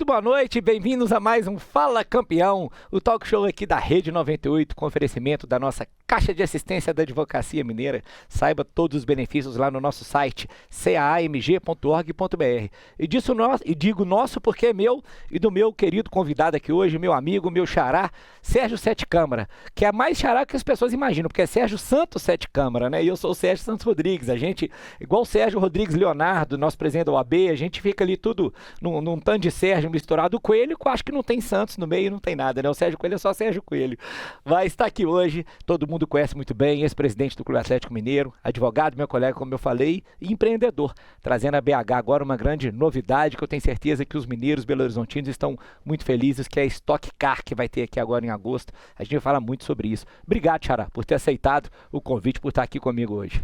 boa noite, bem-vindos a mais um Fala Campeão, o talk show aqui da Rede 98, com oferecimento da nossa Caixa de Assistência da Advocacia Mineira. Saiba todos os benefícios lá no nosso site, caamg.org.br. E digo nosso porque é meu e do meu querido convidado aqui hoje, meu amigo, meu xará, Sérgio Sete Câmara, que é mais xará que as pessoas imaginam, porque é Sérgio Santos Sete Câmara, né? E eu sou o Sérgio Santos Rodrigues, a gente, igual o Sérgio Rodrigues Leonardo, nosso presidente da OAB, a gente fica ali tudo num tanto de Sérgio misturado. O Coelho, eu acho que não tem Santos no meio, não tem nada, né? O Sérgio Coelho é só Sérgio Coelho. Vai estar aqui hoje, todo mundo conhece muito bem, ex-presidente do Clube Atlético Mineiro, advogado, meu colega, como eu falei, e empreendedor, trazendo a BH agora uma grande novidade que eu tenho certeza que os mineiros belo-horizontinos estão muito felizes, que é a Stock Car, que vai ter aqui agora em agosto. A gente vai falar muito sobre isso. Obrigado, Xará, por ter aceitado o convite, por estar aqui comigo hoje.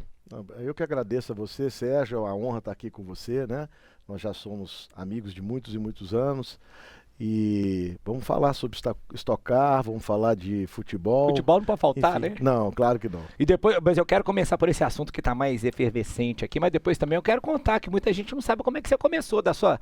Eu que agradeço a você, Sérgio, é uma honra estar aqui com você, né? Nós já somos amigos de muitos e muitos anos e vamos falar sobre Stock Car, vamos falar de futebol. Futebol não pode faltar, enfim, né? Não, claro que não. E depois, mas eu quero começar por esse assunto que está mais efervescente aqui, mas depois também eu quero contar que muita gente não sabe como é que você começou, da sua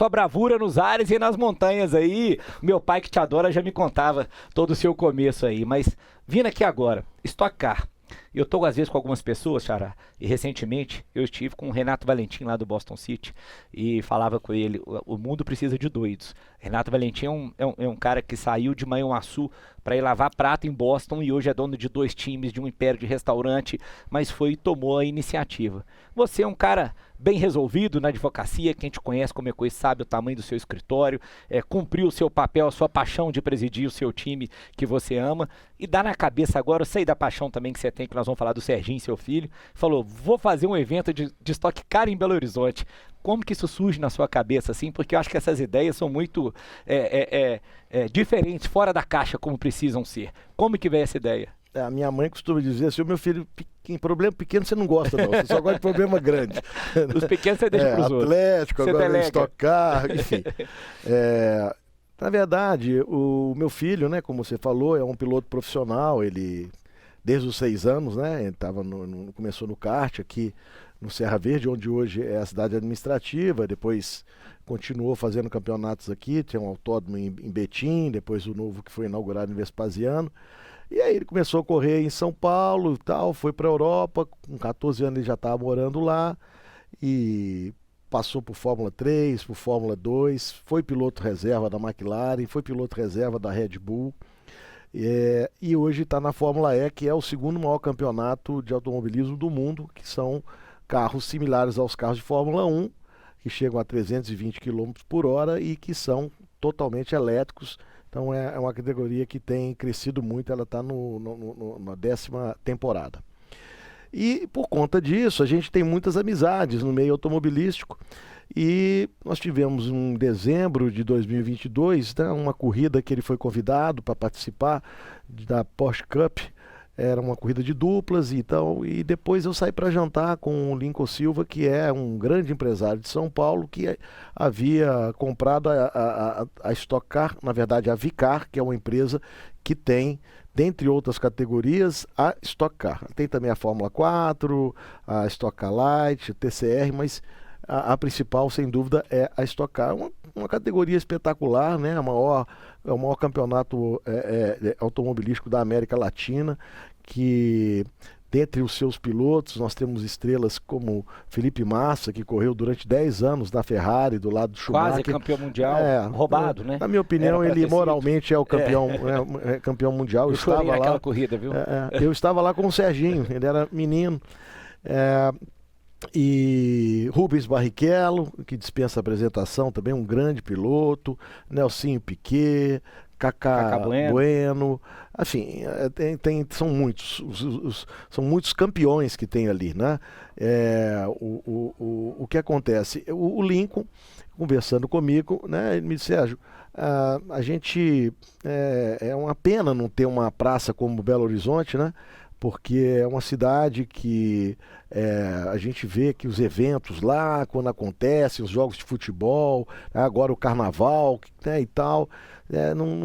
bravura nos ares e nas montanhas aí. Meu pai que te adora já me contava todo o seu começo aí, mas vindo aqui agora, Stock Car. Eu estou às vezes com algumas pessoas, Xará, e recentemente eu estive com o Renato Valentim lá do Boston City e falava com ele, o mundo precisa de doidos. Renato Valentim é um cara que saiu de Manhuaçu para ir lavar prato em Boston e hoje é dono de 2 times, de um império de restaurante, mas foi e tomou a iniciativa. Você é um cara bem resolvido na advocacia, quem te conhece como é coisa sabe o tamanho do seu escritório, cumpriu o seu papel, a sua paixão de presidir o seu time que você ama, e dá na cabeça agora, eu sei da paixão também que você tem, que nós vamos falar do Serginho, seu filho, falou, vou fazer um evento de Stock Car em Belo Horizonte. Como que isso surge na sua cabeça, assim? Porque eu acho que essas ideias são muito diferentes, fora da caixa, como precisam ser. Como que veio essa ideia? A minha mãe costuma dizer assim, o meu filho, problema pequeno você não gosta não, você só gosta de problema grande. Os pequenos você deixa para os outros. Atlético, agora Stock Car, enfim. Na verdade, o meu filho, né, como você falou, é um piloto profissional, ele, desde os 6 anos, né, ele começou no kart aqui no Serra Verde, onde hoje é a cidade administrativa, depois continuou fazendo campeonatos aqui, tem um autódromo em Betim, depois o novo que foi inaugurado em Vespasiano. E aí ele começou a correr em São Paulo e tal, foi para a Europa, com 14 anos ele já estava morando lá e passou por Fórmula 3, por Fórmula 2, foi piloto reserva da McLaren, foi piloto reserva da Red Bull e hoje está na Fórmula E, que é o segundo maior campeonato de automobilismo do mundo, que são carros similares aos carros de Fórmula 1, que chegam a 320 km por hora e que são totalmente elétricos. Então é uma categoria que tem crescido muito, ela está na 10ª temporada. E por conta disso, a gente tem muitas amizades no meio automobilístico. E nós tivemos em dezembro de 2022, né, uma corrida que ele foi convidado para participar da Porsche Cup. Era uma corrida de duplas e depois eu saí para jantar com o Lincoln Silva, que é um grande empresário de São Paulo, que havia comprado a Stock Car, na verdade a Vicar, que é uma empresa que tem, dentre outras categorias, a Stock Car. Tem também a Fórmula 4, a Stock Car Light, a TCR, mas a principal, sem dúvida, é a Stock Car. Uma categoria espetacular, né? É o maior campeonato automobilístico da América Latina, que dentre os seus pilotos nós temos estrelas como Felipe Massa, que correu durante 10 anos na Ferrari, do lado do Schumacher. Quase campeão mundial, roubado, né? Na minha opinião, ele moralmente é o campeão, campeão mundial. Eu chorei naquela corrida, viu? Eu estava lá com o Serginho, ele era menino. E Rubens Barrichello, que dispensa apresentação, também um grande piloto, Nelsinho Piquet, Cacá Bueno, enfim, são muitos campeões que tem ali, né? O que acontece? O Lincoln, conversando comigo, né, ele me disse, Sérgio, a gente, é uma pena não ter uma praça como Belo Horizonte, né? Porque é uma cidade que a gente vê que os eventos lá, quando acontecem, os jogos de futebol, agora o carnaval, né, e tal,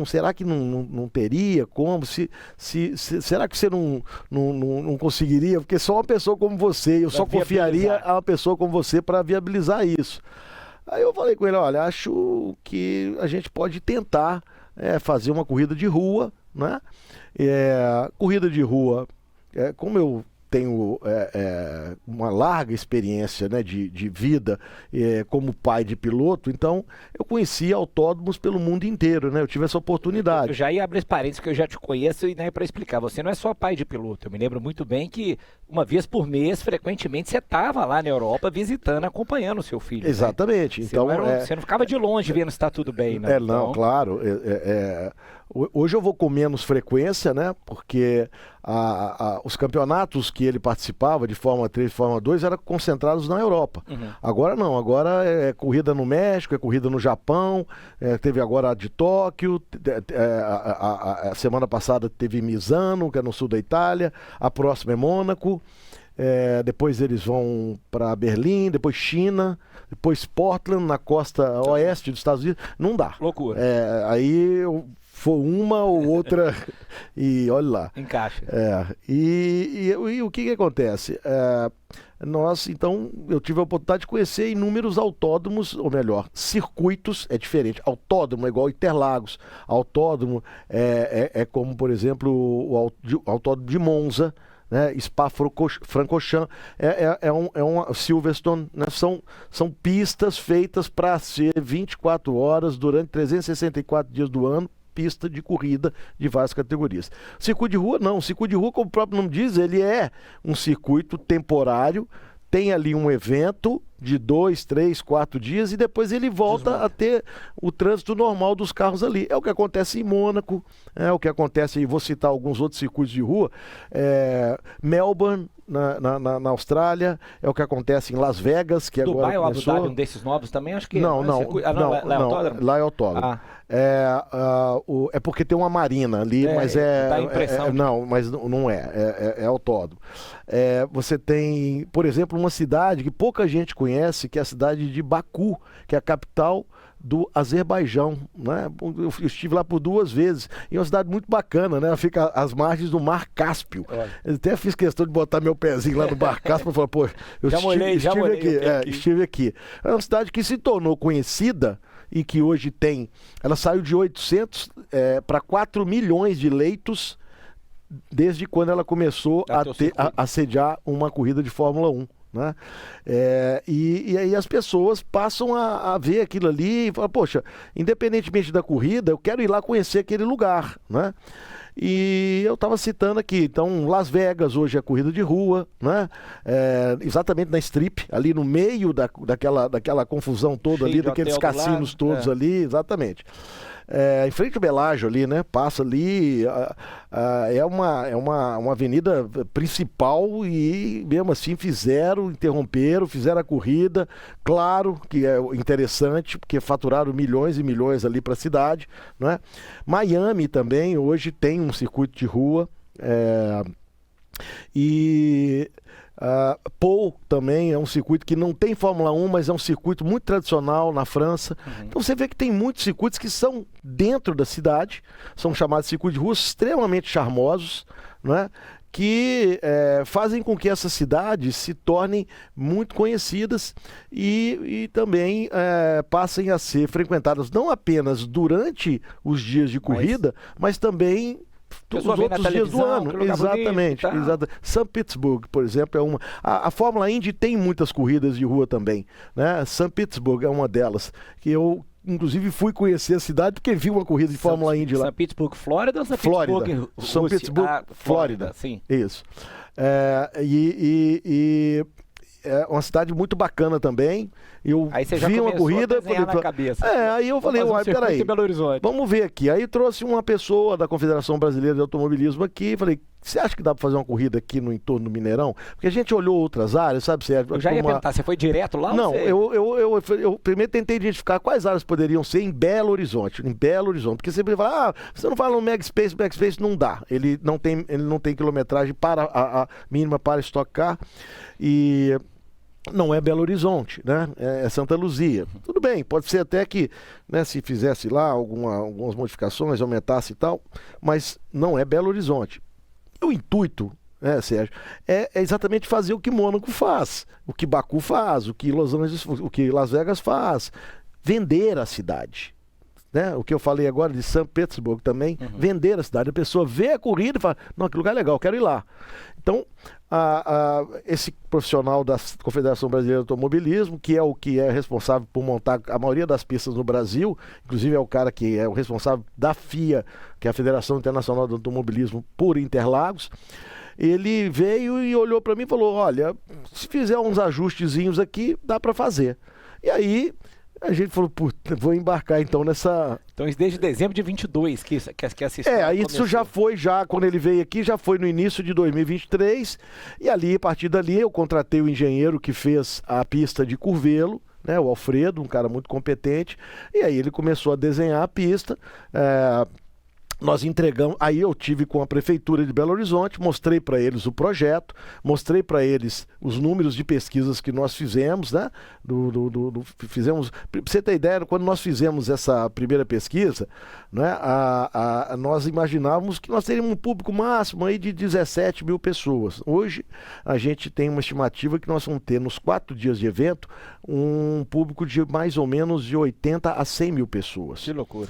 será que não teria como? Será que você não conseguiria? Porque só uma pessoa como você, eu só confiaria a uma pessoa como você para viabilizar isso. Aí eu falei com ele, olha, acho que a gente pode tentar fazer uma corrida de rua, né? Corrida de rua, como eu tenho uma larga experiência, né, de vida como pai de piloto, então eu conheci autódromos pelo mundo inteiro, né? Eu tive essa oportunidade. Eu já ia abrir esse parênteses que eu já te conheço e né, para explicar, você não é só pai de piloto, eu me lembro muito bem que uma vez por mês, frequentemente, você estava lá na Europa visitando, acompanhando o seu filho. Exatamente. Né? Então, você não ficava de longe vendo se está tudo bem, né? Não, então... claro. Hoje eu vou com menos frequência, né? Porque os campeonatos que ele participava de Fórmula 3 e Fórmula 2 eram concentrados na Europa. Uhum. Agora não, agora é corrida no México, é corrida no Japão, teve agora a de Tóquio, a semana passada teve Misano, que é no sul da Itália, a próxima é Mônaco. Depois eles vão para Berlim, depois China, depois Portland, na costa oeste dos Estados Unidos. Não dá. Loucura. Aí foi uma ou outra e olha lá. Encaixa. E o que acontece? Então, eu tive a oportunidade de conhecer inúmeros autódromos, ou melhor, circuitos, é diferente. Autódromo é igual Interlagos. Autódromo é como, por exemplo, o autódromo de Monza, né? Spa-Francorchamps, Silverstone, né? São pistas feitas para ser 24 horas durante 364 dias do ano, pista de corrida de várias categorias. Circuito de rua não, circuito de rua, como o próprio nome diz, ele é um circuito temporário, tem ali um evento de 2, 3, 4 dias e depois ele volta a ter o trânsito normal dos carros ali. É o que acontece em Mônaco, é o que acontece, e vou citar alguns outros circuitos de rua, Melbourne, na Austrália, é o que acontece em Las Vegas, que Dubai agora começou. Dubai ou Abu Dhabi, um desses novos também, acho que... Não, lá é autódromo. É porque tem uma marina ali, mas dá a impressão não, mas não é autódromo. Você tem, por exemplo, uma cidade que pouca gente conhece, que é a cidade de Baku, que é a capital do Azerbaijão, né? Eu estive lá por 2 vezes, e é uma cidade muito bacana, né? Ela fica às margens do Mar Cáspio. Eu até fiz questão de botar meu pezinho lá no Mar Cáspio, para falar, pô, eu estive aqui. É uma cidade que se tornou conhecida e que hoje ela saiu de 800 para 4 milhões de leitos desde quando ela começou a sediar uma corrida de Fórmula 1. Né? E aí as pessoas passam a ver aquilo ali e falam, poxa, independentemente da corrida, eu quero ir lá conhecer aquele lugar, né? E eu estava citando aqui, então Las Vegas hoje é corrida de rua, né? Exatamente na Strip, ali no meio daquela confusão toda ali, daqueles cassinos todos ali, exatamente. Em frente ao Belágio ali, né? Passa ali, é uma avenida principal e mesmo assim interromperam, fizeram a corrida. Claro que é interessante, porque faturaram milhões e milhões ali para a cidade, né? Miami também hoje tem um circuito de rua, Pau também é um circuito que não tem Fórmula 1, mas é um circuito muito tradicional na França. Então você vê que tem muitos circuitos que são dentro da cidade, são chamados de circuitos de rua, extremamente charmosos, né? Que fazem com que essas cidades se tornem muito conhecidas e também passem a ser frequentadas não apenas durante os dias de corrida, mas também os outros dias do ano. Exatamente. São Petersburg, por exemplo, é uma. A Fórmula Indy tem muitas corridas de rua também, né? São Petersburg é uma delas, que eu inclusive fui conhecer a cidade porque vi uma corrida de Fórmula Indy lá. São Petersburg, Flórida ou São Petersburg, São Petersburg, Flórida. Sim. Isso. É uma cidade muito bacana também. Eu aí você já vi uma corrida, na cabeça. Aí eu falei, peraí, vamos ver aqui. Aí trouxe uma pessoa da Confederação Brasileira de Automobilismo aqui, falei, você acha que dá para fazer uma corrida aqui no entorno do Mineirão? Porque a gente olhou outras áreas, sabe? Eu já ia perguntar, você foi direto lá? Não, eu primeiro tentei identificar quais áreas poderiam ser em Belo Horizonte. Porque sempre fala, você não fala no Mega Space não dá. Ele não tem quilometragem para a mínima para Stock Car e não é Belo Horizonte, né? É Santa Luzia. Tudo bem, pode ser até que, né, se fizesse lá algumas modificações, aumentasse e tal, mas não é Belo Horizonte. O intuito Sérgio, é exatamente fazer o que Mônaco faz, o que Baku faz, o que Las Vegas faz, vender a cidade. Né? O que eu falei agora de São Petersburgo também, vender a cidade. A pessoa vê a corrida e fala, não, que lugar legal, quero ir lá. Então, esse profissional da Confederação Brasileira de Automobilismo, que é responsável por montar a maioria das pistas no Brasil, inclusive é o cara que é o responsável da FIA, que é a Federação Internacional do Automobilismo por Interlagos, ele veio e olhou para mim e falou, olha, se fizer uns ajustezinhos aqui, dá para fazer. E aí a gente falou, puta, vou embarcar então nessa... Então isso desde dezembro de 22 que essa história isso começou. já foi, quando ele veio aqui, já foi no início de 2023, e ali, a partir dali, eu contratei o engenheiro que fez a pista de Curvelo, né, o Alfredo, um cara muito competente, e aí ele começou a desenhar a pista, nós entregamos, aí eu tive com a Prefeitura de Belo Horizonte, mostrei para eles o projeto, mostrei para eles os números de pesquisas que nós fizemos, né? Fizemos, pra você ter ideia, quando nós fizemos essa primeira pesquisa, né, nós imaginávamos que nós teríamos um público máximo aí de 17 mil pessoas. Hoje a gente tem uma estimativa que nós vamos ter nos 4 dias de evento um público de mais ou menos de 80 a 100 mil pessoas. Que loucura.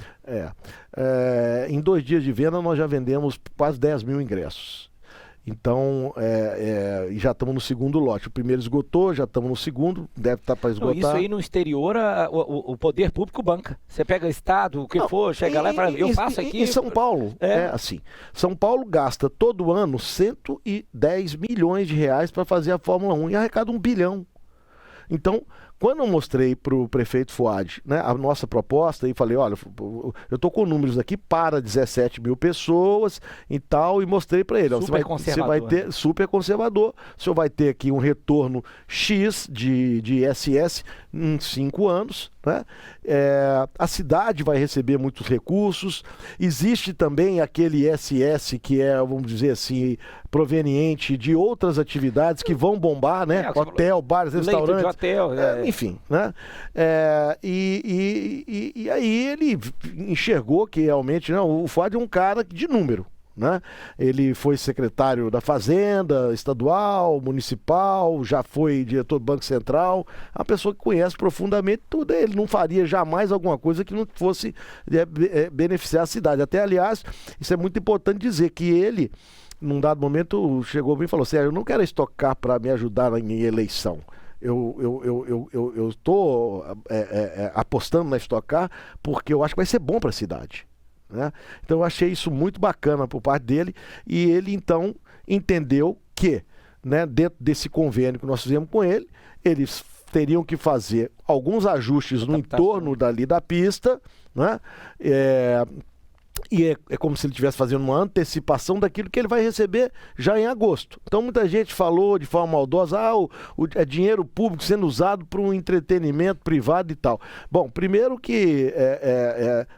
Em 2 dias de venda nós já vendemos quase 10 mil ingressos. Então, já estamos no segundo lote. O primeiro esgotou, já estamos no segundo, deve estar para esgotar. Isso aí no exterior, o poder público banca. Você pega o estado, o que for, chega lá e fala, eu faço aqui... Em São Paulo, assim. São Paulo gasta todo ano 110 milhões de reais para fazer a Fórmula 1 e arrecada 1 bilhão. Então, quando eu mostrei para o prefeito Fouad, né, a nossa proposta, e falei, olha, eu estou com números aqui para 17 mil pessoas e tal, e mostrei para ele. Super Você vai ter, super conservador, o senhor vai ter aqui um retorno X de ISS em 5 anos, né? A cidade vai receber muitos recursos, existe também aquele ISS que é, vamos dizer assim, proveniente de outras atividades que vão bombar, né? Hotel, bares, restaurantes. De hotel, enfim, né? E aí ele enxergou que realmente, não, o Fouad é um cara de número, né? Ele foi secretário da Fazenda Estadual, Municipal, já foi diretor do Banco Central, uma pessoa que conhece profundamente tudo. Ele não faria jamais alguma coisa que não fosse beneficiar a cidade. Até, aliás, isso é muito importante dizer, que ele, num dado momento, chegou a mim e falou assim, eu não quero estocar para me ajudar em eleição. Eu estou apostando na Stock Car porque eu acho que vai ser bom para a cidade. Né? Então eu achei isso muito bacana por parte dele, e ele então entendeu que, né, dentro desse convênio que nós fizemos com ele, eles teriam que fazer alguns ajustes no entorno dali da pista, né? E é como se ele estivesse fazendo uma antecipação daquilo que ele vai receber já em agosto. Então muita gente falou de forma maldosa, é dinheiro público sendo usado para um entretenimento privado e tal. Bom, primeiro que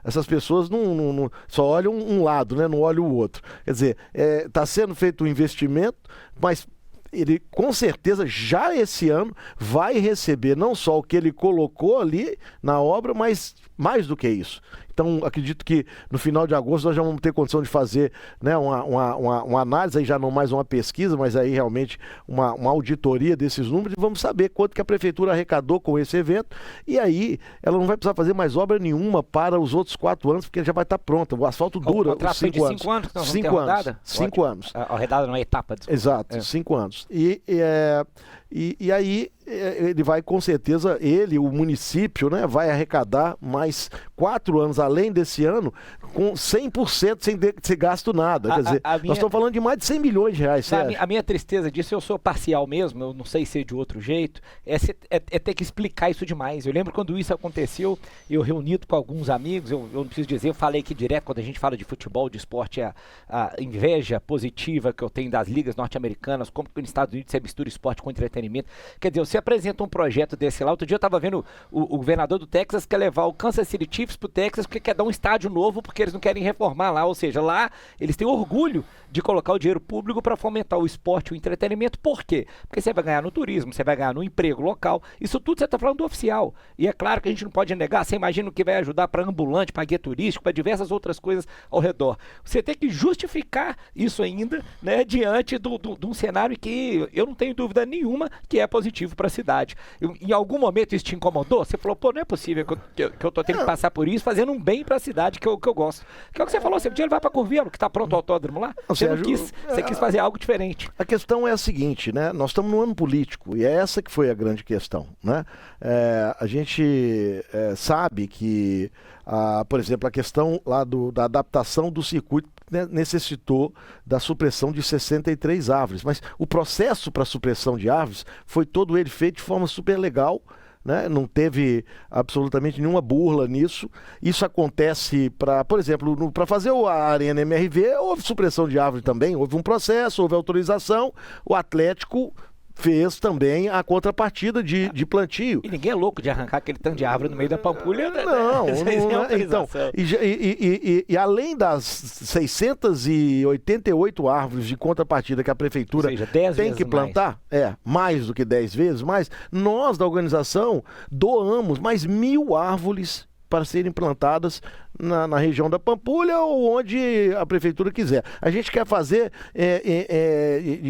essas pessoas não só olham um lado, né, não olham o outro. Quer dizer, está sendo feito um investimento, mas ele com certeza já esse ano vai receber não só o que ele colocou ali na obra, mas mais do que isso. Então, acredito que no final de agosto nós já vamos ter condição de fazer, né, uma análise, aí já não mais uma pesquisa, mas aí realmente uma auditoria desses números, e vamos saber quanto que a prefeitura arrecadou com esse evento, e aí ela não vai precisar fazer mais obra nenhuma para os outros 4 anos, porque já vai estar pronta. O asfalto dura os 5 anos. 5 anos? 5 anos. 5 anos. A rodada não é etapa, desculpa. Exato, 5 anos. E aí ele vai, com certeza, o município, né, vai arrecadar mais 4 anos além desse ano, com 100% sem ter gasto nada. Quer dizer, nós estamos falando de mais de 100 milhões de reais. A minha tristeza disso, eu sou parcial mesmo, eu não sei ser de outro jeito, é ter que explicar isso demais. Eu lembro quando isso aconteceu, eu reunido com alguns amigos, eu não preciso dizer, eu falei aqui direto, quando a gente fala de futebol, de esporte, a inveja positiva que eu tenho das ligas norte-americanas, como que nos Estados Unidos você mistura esporte com entretenimento, entretenimento. Quer dizer, você apresenta um projeto desse lá. Outro dia eu estava vendo o governador do Texas quer levar o Kansas City Chiefs pro Texas porque quer dar um estádio novo porque eles não querem reformar lá. Ou seja, lá eles têm orgulho de colocar o dinheiro público para fomentar o esporte e o entretenimento. Por quê? Porque você vai ganhar no turismo, você vai ganhar no emprego local. Isso tudo você está falando do oficial. E é claro que a gente não pode negar. Você imagina o que vai ajudar para ambulante, para guia turístico, para diversas outras coisas ao redor. Você tem que justificar isso ainda, né, diante de um cenário que eu não tenho dúvida nenhuma que é positivo para a cidade. Em algum momento isso te incomodou? Você falou, pô, não é possível que eu tô tendo que passar por isso, fazendo um bem para a cidade que eu gosto. Que é o que você falou, você podia levar para Curvelo, que está pronto o autódromo lá? Você quis fazer algo diferente. A questão é a seguinte, né? Nós estamos no ano político e é essa que foi a grande questão, né? A gente sabe que, por exemplo, a questão lá da adaptação do circuito, né, necessitou da supressão de 63 árvores, mas o processo para a supressão de árvores foi todo ele feito de forma super legal, né? Não teve absolutamente nenhuma burla nisso. Isso acontece por exemplo, para fazer a Arena MRV, houve supressão de árvore também, houve um processo, houve autorização, o Atlético fez também a contrapartida de plantio. E ninguém é louco de arrancar aquele tanto de árvore no meio da Pampulha. Não, então, e além das 688 árvores de contrapartida que a prefeitura tem que plantar, mais do que 10 vezes mais, nós da organização doamos mais 1.000 árvores para serem plantadas na região da Pampulha ou onde a prefeitura quiser. A gente quer fazer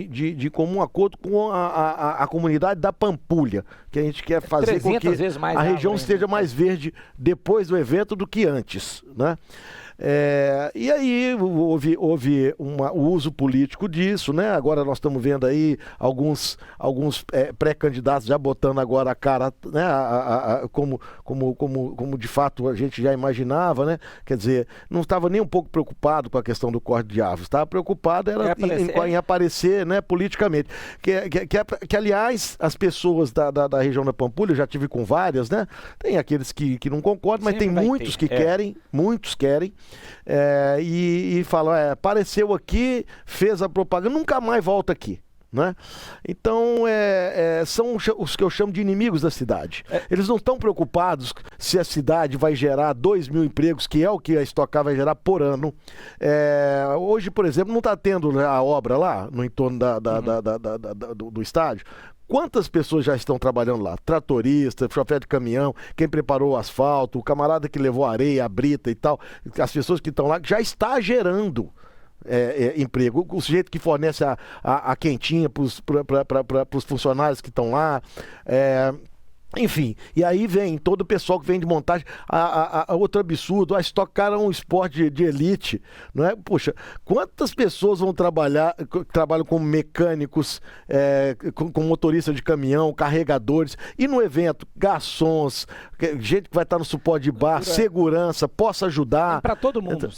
de comum acordo com a comunidade da Pampulha, que a gente quer fazer com que a região esteja mais verde depois do evento do que antes, né? E aí houve o uso político disso, né? Agora nós estamos vendo aí alguns pré-candidatos já botando agora a cara, né? Como de fato a gente já imaginava, né? Quer dizer, não estava nem um pouco preocupado com a questão do corte de árvores, estava preocupado em aparecer, né, politicamente. Que aliás, as pessoas da região da Pampulha, eu já tive com várias, né? Tem aqueles que não concordam, mas tem muitos que querem, muitos querem. E falam, apareceu aqui, fez a propaganda, nunca mais volta aqui, né? Então são os que eu chamo de inimigos da cidade. Eles não estão preocupados se a cidade vai gerar 2.000 empregos, que é o que a Stock Car vai gerar por ano. Hoje, por exemplo, não está tendo a obra lá no entorno do estádio. Quantas pessoas já estão trabalhando lá? Tratorista, chofer de caminhão, quem preparou o asfalto, o camarada que levou a areia, a brita e tal, as pessoas que estão lá, já está gerando emprego. O sujeito que fornece a quentinha para os funcionários que estão lá. Enfim, e aí vem todo o pessoal que vem de montagem. Outro absurdo, a Stock Car é um esporte de elite, não é? Puxa, quantas pessoas trabalham como mecânicos, com motorista de caminhão, carregadores, e no evento, garçons, gente que vai estar no suporte de bar, segurança, possa ajudar. Para todo mundo,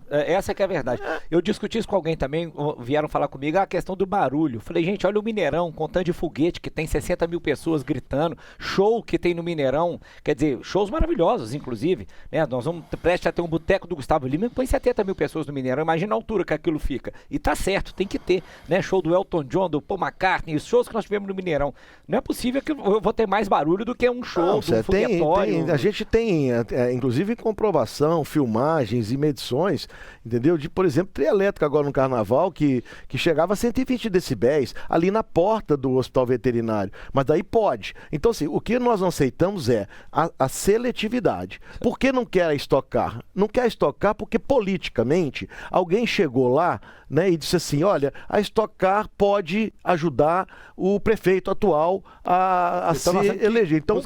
essa que é a verdade. Eu discuti isso com alguém também, vieram falar comigo, a questão do barulho. Falei, gente, olha o Mineirão, com tanto de foguete que tem 60 mil pessoas gritando, show que tem no Mineirão, quer dizer, shows maravilhosos, inclusive, né? Nós vamos prestes a ter um boteco do Gustavo Lima que põe 70 mil pessoas no Mineirão, imagina a altura que aquilo fica. E tá certo, tem que ter, né? Show do Elton John, do Paul McCartney, os shows que nós tivemos no Mineirão. Não é possível que eu vou ter mais barulho do que um show, um foguetório. A gente tem, inclusive, comprovação, filmagens e medições, entendeu? De, por exemplo, trilha elétrica agora no Carnaval, que chegava a 120 decibéis, ali na porta do hospital veterinário. Mas daí pode. Então, assim, o que nós não aceitamos é a seletividade. Por que não quer a Stock Car? Não quer a Stock Car porque, politicamente, alguém chegou lá, né, e disse assim, olha, a Stock Car pode ajudar o prefeito atual a se eleger. Então,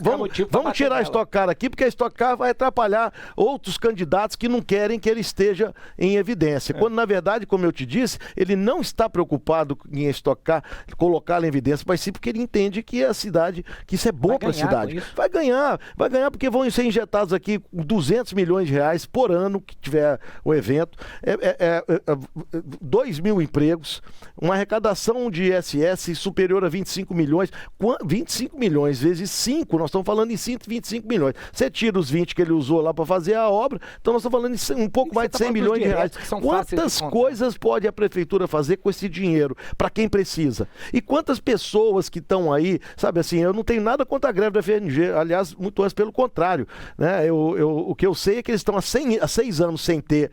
vamos tirar a Stock Car aqui, porque a Stock Car vai atrapalhar outros candidatos que não querem que ele esteja em evidência. Quando, na verdade, como eu te disse, ele não está preocupado em a Stock Car colocá-la em evidência, mas sim porque ele entende que a cidade, que isso é bom para para a cidade. Vai ganhar porque vão ser injetados aqui 200 milhões de reais por ano que tiver o evento, 2 mil empregos, uma arrecadação de ISS superior a 25 milhões, 25 milhões vezes 5, nós estamos falando em 125 milhões. Você tira os 20 que ele usou lá para fazer a obra, então nós estamos falando em um pouco mais de 100 milhões de reais. Quantas coisas pode a prefeitura fazer com esse dinheiro para quem precisa? E quantas pessoas que estão aí, sabe assim, eu não tenho nada contra a greve da FNG, aliás, muito antes pelo contrário, né? O que eu sei é que eles estão há 6 anos sem ter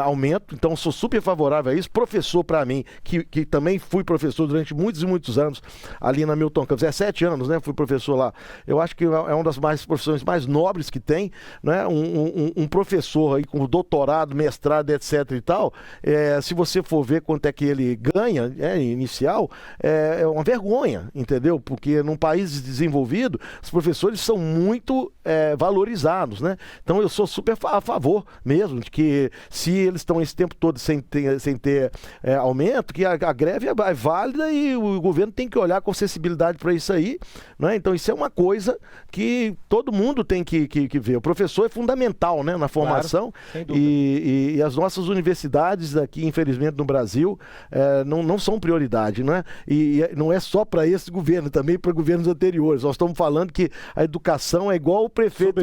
aumento, então eu sou super favorável a isso. Professor para mim, que também fui professor durante muitos e muitos anos ali na Milton Campos, 17 anos, né? Fui professor lá. Eu acho que é uma das profissões mais nobres que tem, né? Um professor aí com doutorado, mestrado, etc e tal, se você for ver quanto é que ele ganha, inicial, é uma vergonha, entendeu? Porque num país desenvolvido, os professores são muito valorizados, né? Então eu sou super a favor mesmo de que se eles estão esse tempo todo sem ter aumento, que a greve é válida e o governo tem que olhar com sensibilidade para isso aí, né? Então isso é uma coisa que todo mundo tem que ver. O professor é fundamental, né, na formação, claro, e as nossas universidades aqui, infelizmente, no Brasil, não são prioridade, né? E não é só para esse governo, também para governos anteriores. Nós estamos falando que a educação é igual o prefeito...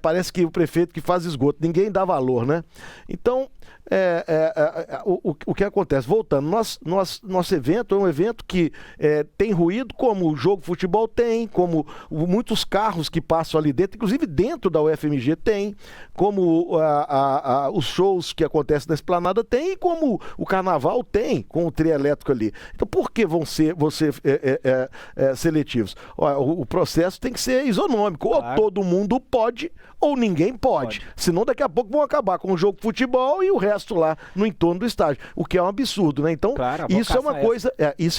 parece que o prefeito que faz esgoto, ninguém dá valor, né? Então, o que acontece? Voltando, nosso evento é um evento que tem ruído, como o jogo de futebol tem, como muitos carros que passam ali dentro, inclusive dentro da UFMG tem, como os shows que acontecem na esplanada tem, e como o carnaval tem, com o trio elétrico ali. Então, por que vão ser seletivos? O processo tem que ser isonômico. Claro. Ou todo mundo pode, ou ninguém pode. Senão, daqui a pouco vão acabar com o jogo de futebol e o resto lá no entorno do estádio. O que é um absurdo, né? Então, claro, isso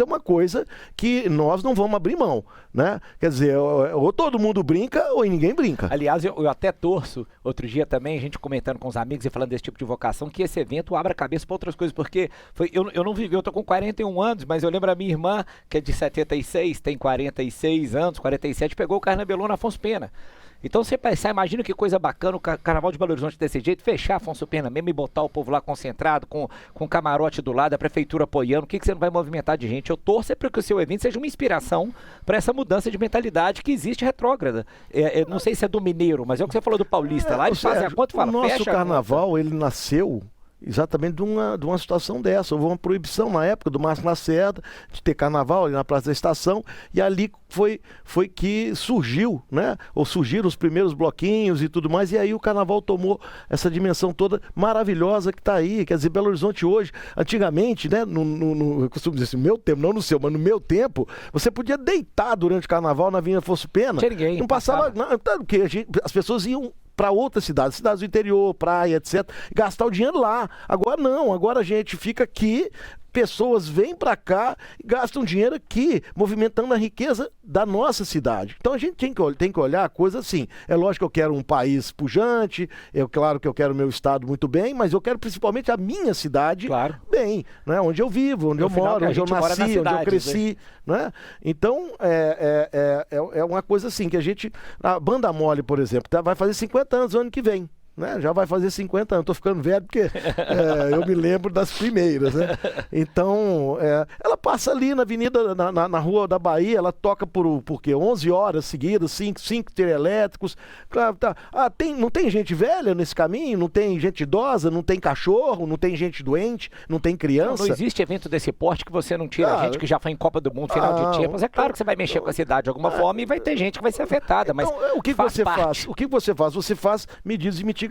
é uma coisa que nós não vamos abrir mão, né? Quer dizer, ou todo mundo brinca, ou ninguém brinca. Aliás, eu até torço, outro dia também, a gente comentando com os amigos e falando desse tipo de vocação, que esse evento abra a cabeça para outras coisas, porque eu não vivi, eu tô com 41 anos, mas eu lembro a minha irmã, que é de 76, tem 46 anos, 47, pegou o Carnabelô na Afonso Pena. Então você pensar, imagina que coisa bacana o Carnaval de Belo Horizonte desse jeito, fechar Afonso Pena mesmo e botar o povo lá concentrado, com camarote do lado, a prefeitura apoiando, o que você não vai movimentar de gente? Eu torço para que o seu evento seja uma inspiração para essa mudança de mentalidade que existe retrógrada. Não sei se é do mineiro, mas é o que você falou do paulista, lá eles fazem a conta e falam, fecha a conta. O nosso carnaval, ele nasceu exatamente de uma situação dessa. Houve uma proibição na época do Márcio Lacerda de ter carnaval ali na Praça da Estação, e ali foi que surgiu, né? Ou surgiram os primeiros bloquinhos e tudo mais, e aí o carnaval tomou essa dimensão toda maravilhosa que está aí. Quer dizer, Belo Horizonte hoje, antigamente, né? Eu costumo dizer assim, no meu tempo, não no seu, mas no meu tempo, você podia deitar durante o carnaval na Avenida Afonso Pena. Não passava nada, porque as pessoas iam para outras cidades do interior, praia, etc., gastar o dinheiro lá. Agora não, agora a gente fica aqui, pessoas vêm para cá e gastam dinheiro aqui, movimentando a riqueza da nossa cidade. Então a gente tem que olhar a coisa assim. É lógico que eu quero um país pujante, claro que eu quero o meu estado muito bem, mas eu quero principalmente a minha cidade bem, né? Onde eu vivo, onde eu moro, onde eu nasci, onde eu cresci. Né? Então é uma coisa assim, que a Banda Mole, por exemplo, vai fazer 50 anos no ano que vem. Né? Já vai fazer 50 anos, estou ficando velho porque eu me lembro das primeiras, né? Então, ela passa ali na avenida, na Rua da Bahia, ela toca por quê? 11 horas seguidas, 5 elétricos. Claro, tá. Não tem gente velha nesse caminho, não tem gente idosa, não tem cachorro, não tem gente doente, não tem criança. Não existe evento desse porte que você não tira gente que já foi em Copa do Mundo, final de Champions. É claro que você vai mexer com a cidade de alguma forma e vai ter gente que vai ser afetada, mas então, o que você faz? O que você faz? Você faz medidas de mitigação.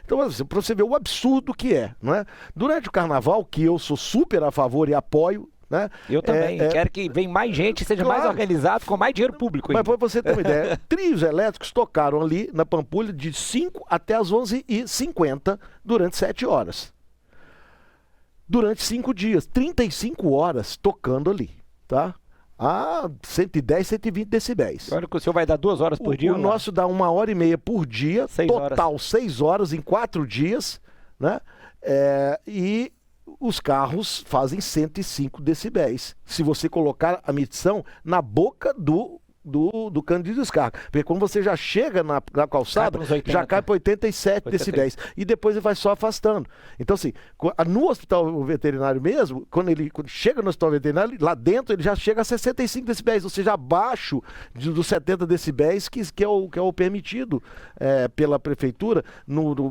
Então, para você ver o absurdo que é, não é? Durante o carnaval, que eu sou super a favor e apoio, né? Eu também, quero que venha mais gente, seja mais organizado, com mais dinheiro público. Mas para você ter uma ideia, trios elétricos tocaram ali na Pampulha de 5 até as 11h50 durante 7 horas. Durante 5 dias, 35 horas tocando ali, tá? A 110, 120 decibéis. Olha que o senhor vai dar 2 horas por dia? O nosso dá 1h30 por dia, total 6 horas em 4 dias, né? E os carros fazem 105 decibéis. Se você colocar a medição na boca do do cano de descarga. Porque quando você já chega na calçada, já cai para 87 decibéis. E depois ele vai só afastando. Então, assim, no hospital veterinário mesmo, quando chega no hospital veterinário, lá dentro ele já chega a 65 decibéis, ou seja, abaixo dos 70 decibéis, que é o permitido pela prefeitura,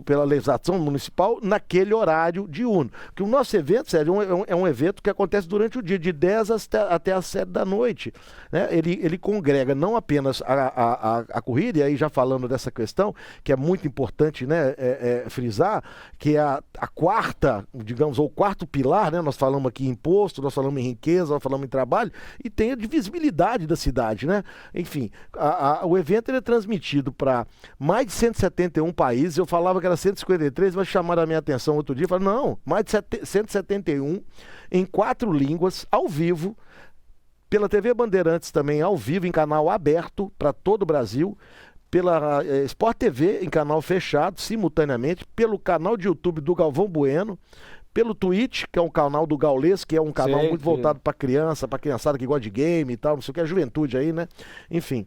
pela legislação municipal, naquele horário diurno. Porque o nosso evento, Sérgio, é um evento que acontece durante o dia, de 10 até as 7 da noite. Né? Ele congrega não apenas a corrida, e aí já falando dessa questão, que é muito importante, né, frisar, que é a quarta, digamos, ou o quarto pilar, né? Nós falamos aqui em imposto, nós falamos em riqueza, nós falamos em trabalho, e tem a visibilidade da cidade, né? Enfim, o evento ele é transmitido para mais de 171 países. Eu falava que era 153, mas chamaram a minha atenção outro dia, falaram, não, mais de 171 em 4 línguas, ao vivo, pela TV Bandeirantes também, ao vivo, em canal aberto para todo o Brasil, pela Sport TV em canal fechado, simultaneamente, pelo canal de YouTube do Galvão Bueno, pelo Twitch, que é um canal do Gaulês, que é um canal muito voltado para criançada que gosta de game e tal, não sei o que, a juventude aí, né? Enfim.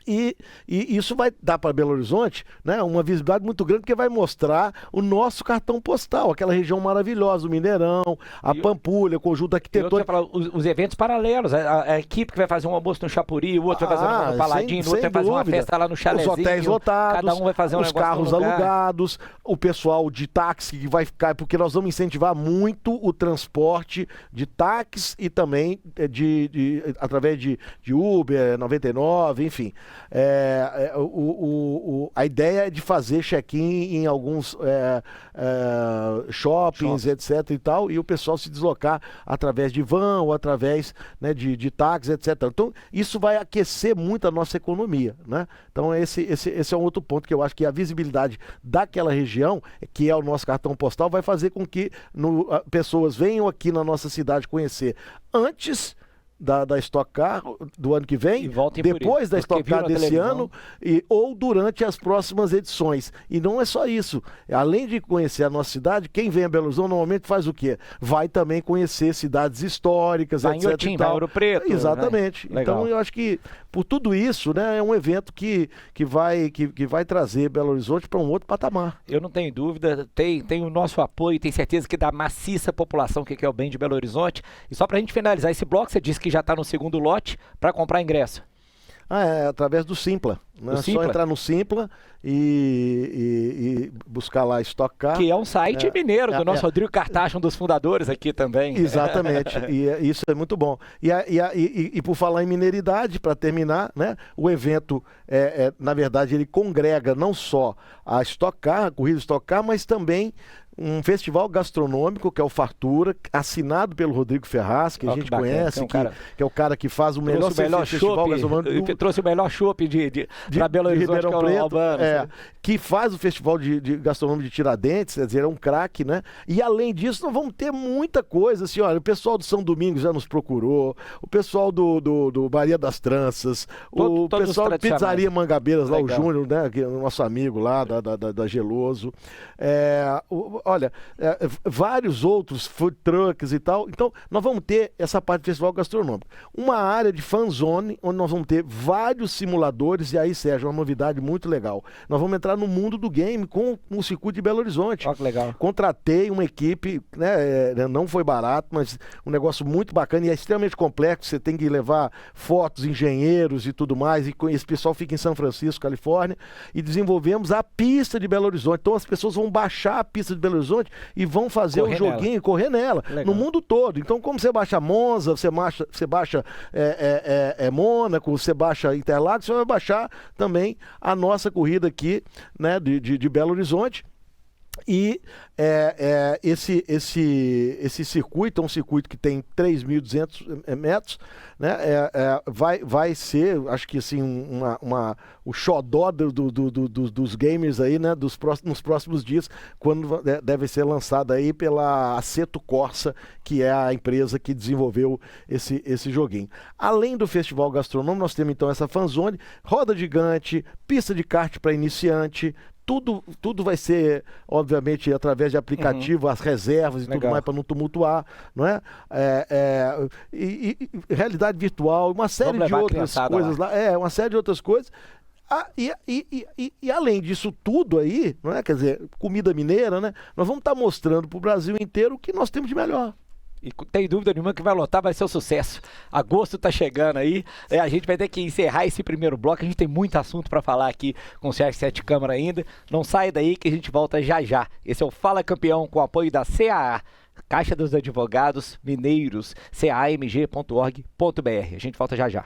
E isso vai dar para Belo Horizonte, né, uma visibilidade muito grande, porque vai mostrar o nosso cartão postal, aquela região maravilhosa, o Mineirão, a Pampulha, o conjunto arquitetônico. Os eventos paralelos, a equipe que vai fazer um almoço no Chapuri, o outro vai fazer no Paladino, o outro vai fazer uma festa lá no Chalezinho. Os hotéis lotados, cada um vai fazer os carros alugados, o pessoal de táxi que vai ficar, porque nós vamos incentivar muito o transporte de táxi e também através de Uber, 99, enfim. A ideia é de fazer check-in em alguns shoppings, etc. e tal, e o pessoal se deslocar através de van ou através, né, de táxi, etc. Então, isso vai aquecer muito a nossa economia, né? Então, esse é um outro ponto que eu acho que a visibilidade daquela região, que é o nosso cartão postal, vai fazer com que pessoas venham aqui na nossa cidade conhecer antes da Stock Car do ano que vem, depois da Stock Car desse ano, ou durante as próximas edições. E não é só isso. Além de conhecer a nossa cidade, quem vem a Belo Horizonte normalmente faz o quê? Vai também conhecer cidades históricas, etc. Inhotim, vai Ouro Preto. Exatamente. Né? Então eu acho que por tudo isso, né, é um evento que vai trazer Belo Horizonte para um outro patamar. Eu não tenho dúvida, tem o nosso apoio, tenho certeza que da maciça população que é o bem de Belo Horizonte. E só para a gente finalizar esse bloco, você disse que já está no segundo lote para comprar ingresso. Através do Simpla. Né? É só entrar no Simpla e buscar lá Stock Car. Que é um site mineiro do nosso Rodrigo Cartacho, um dos fundadores aqui também. Exatamente, e isso é muito bom. E por falar em mineiridade, para terminar, né, o evento, na verdade, ele congrega não só a Stock Car, a corrida Stock Car, mas também um festival gastronômico, que é o Fartura, assinado pelo Rodrigo Ferraz, que a gente conhece, que é o cara que faz o melhor festival gastronômico. Trouxe o melhor chopp para Belo Horizonte, Ribeirão Preto, que faz o festival de gastronômico de Tiradentes, quer dizer, é um craque, né? E além disso, nós vamos ter muita coisa, assim, olha, o pessoal do São Domingos já nos procurou, o pessoal do Maria das Tranças, o pessoal da Pizzaria Mangabeiras, lá o Júnior, né, que é o nosso amigo lá, da Geloso, olha, vários outros food trucks e tal. Então, nós vamos ter essa parte do festival gastronômico. Uma área de fan zone, onde nós vamos ter vários simuladores, e aí, Sérgio, uma novidade muito legal. Nós vamos entrar no mundo do game com o circuito de Belo Horizonte. Que legal. Contratei uma equipe, né, não foi barato, mas um negócio muito bacana e é extremamente complexo. Você tem que levar fotos, engenheiros e tudo mais, e esse pessoal fica em São Francisco, Califórnia, e desenvolvemos a pista de Belo Horizonte. Então, as pessoas vão baixar a pista de Belo Horizonte e vão fazer o joguinho e correr nela, no mundo todo. Então, como você baixa Monza, você baixa Mônaco, você baixa Interlagos, você vai baixar também a nossa corrida aqui, né, de Belo Horizonte. E esse circuito é um circuito que tem 3.200 metros, né? Vai ser, acho que assim, o xodó dos gamers aí, né? Nos próximos dias, quando deve ser lançado aí pela Aceto Corsa, que é a empresa que desenvolveu esse joguinho. Além do festival gastronômico, nós temos então essa fanzone, roda gigante, pista de kart para iniciante, tudo vai ser, obviamente, através de aplicativo, as reservas e tudo mais para não tumultuar, não é? E realidade virtual, uma série de outras coisas lá. Uma série de outras coisas. E além disso tudo aí, não é? Quer dizer, comida mineira, né? Nós vamos estar mostrando para o Brasil inteiro o que nós temos de melhor. E tem dúvida nenhuma que vai lotar, vai ser um sucesso. Agosto tá chegando aí, a gente vai ter que encerrar esse primeiro bloco, a gente tem muito assunto para falar aqui com o Sérgio Sete Câmara ainda. Não sai daí que a gente volta já já. Esse é o Fala Campeão com o apoio da CAA, Caixa dos Advogados Mineiros, caamg.org.br. A gente volta já já.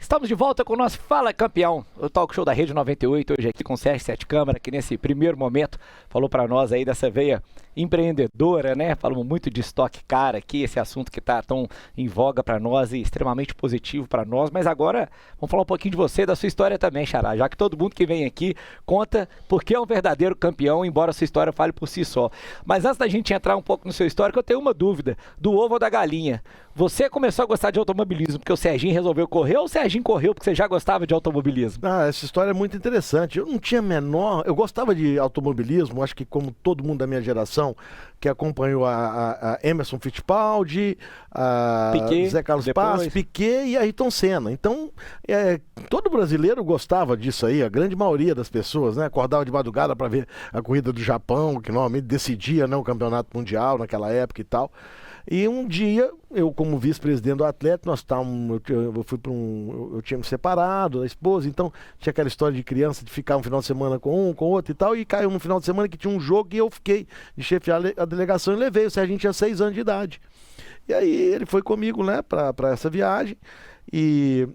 Estamos de volta com o nosso Fala Campeão, o talk show da Rede 98, hoje aqui com o Sérgio Sete Câmara, que nesse primeiro momento falou para nós aí dessa veia empreendedora, né? Falamos muito de Stock Car aqui, esse assunto que está tão em voga para nós e extremamente positivo para nós, mas agora vamos falar um pouquinho de você, da sua história também, Xará, já que todo mundo que vem aqui conta porque é um verdadeiro campeão, embora a sua história fale por si só. Mas antes da gente entrar um pouco no seu histórico, eu tenho uma dúvida, do ovo ou da galinha. Você começou a gostar de automobilismo porque o Serginho resolveu correr ou o Serginho correu porque você já gostava de automobilismo? Essa história é muito interessante. Eu não tinha eu gostava de automobilismo, acho que como todo mundo da minha geração, que acompanhou a Emerson Fittipaldi, a Piquet, Zé Carlos Paz, Piquet e Ayrton Senna. Então, todo brasileiro gostava disso aí, a grande maioria das pessoas, né? Acordava de madrugada para ver a corrida do Japão, que normalmente decidia, né, o campeonato mundial naquela época e tal. E um dia, eu como vice-presidente do Atlético, eu tinha me separado da esposa, então tinha aquela história de criança, de ficar um final de semana com um, com outro e tal, e caiu no final de semana que tinha um jogo e eu fiquei de chefiar a delegação e levei, o Serginho tinha 6 anos de idade. E aí ele foi comigo, né, para essa viagem, e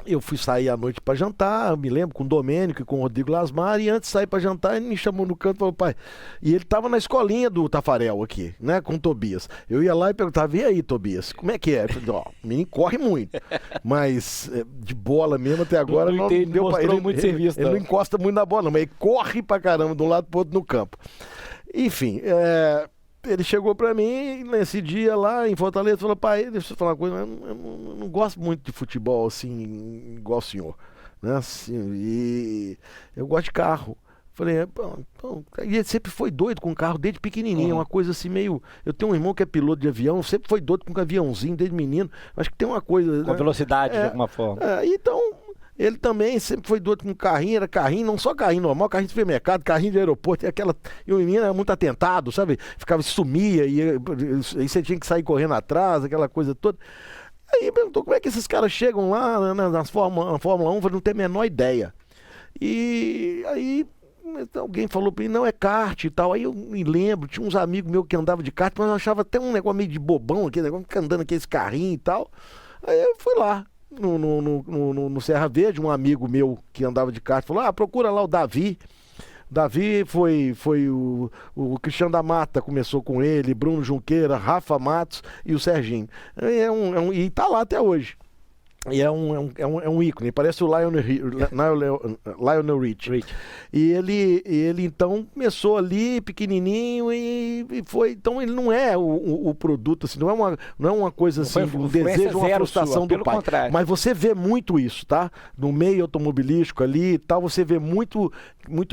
eu fui sair à noite para jantar, me lembro, com o Domênico e com o Rodrigo Lasmar, e antes de sair para jantar, ele me chamou no canto e falou, pai, e ele tava na escolinha do Tafarel aqui, né, com o Tobias. Eu ia lá e perguntava, e aí, Tobias, como é que é? Eu falei, ó, o menino corre muito, mas de bola mesmo até agora não mostrou muito serviço. Ele não encosta muito na bola, não, mas ele corre pra caramba de um lado pro outro no campo. Enfim, ele chegou pra mim nesse dia lá em Fortaleza e falou, pai, deixa eu falar uma coisa, eu não gosto muito de futebol assim, igual o senhor, né? Assim, e eu gosto de carro. Falei, e ele sempre foi doido com carro desde pequenininho, uma coisa assim meio... Eu tenho um irmão que é piloto de avião, sempre foi doido com um aviãozinho desde menino. Acho que tem uma coisa... Com velocidade, de alguma forma. Então... Ele também sempre foi doido com carrinho, era carrinho, não só carrinho normal, carrinho de supermercado, carrinho de aeroporto, e o menino era muito atentado, sabe? Ficava, sumia, e você tinha que sair correndo atrás, aquela coisa toda. Aí perguntou como é que esses caras chegam lá na Fórmula 1, eu não tenho a menor ideia. E aí alguém falou pra mim, não, é kart e tal. Aí eu me lembro, tinha uns amigos meus que andavam de kart, mas eu achava até um negócio meio de bobão, aquele negócio, andando aqueles carrinhos e tal. Aí eu fui lá. No Serra Verde, um amigo meu que andava de kart falou, procura lá o Davi. Davi foi o Cristiano da Mata, começou com ele, Bruno Junqueira, Rafa Matos e o Serginho. E tá lá até hoje. E é um ícone, parece o Lionel Richie. E ele então começou ali pequenininho e foi. Então ele não é o produto, assim, não é uma coisa assim, um desejo, uma frustração do pai. Contrário. Mas você vê muito isso, tá? No meio automobilístico ali e tal, você vê muito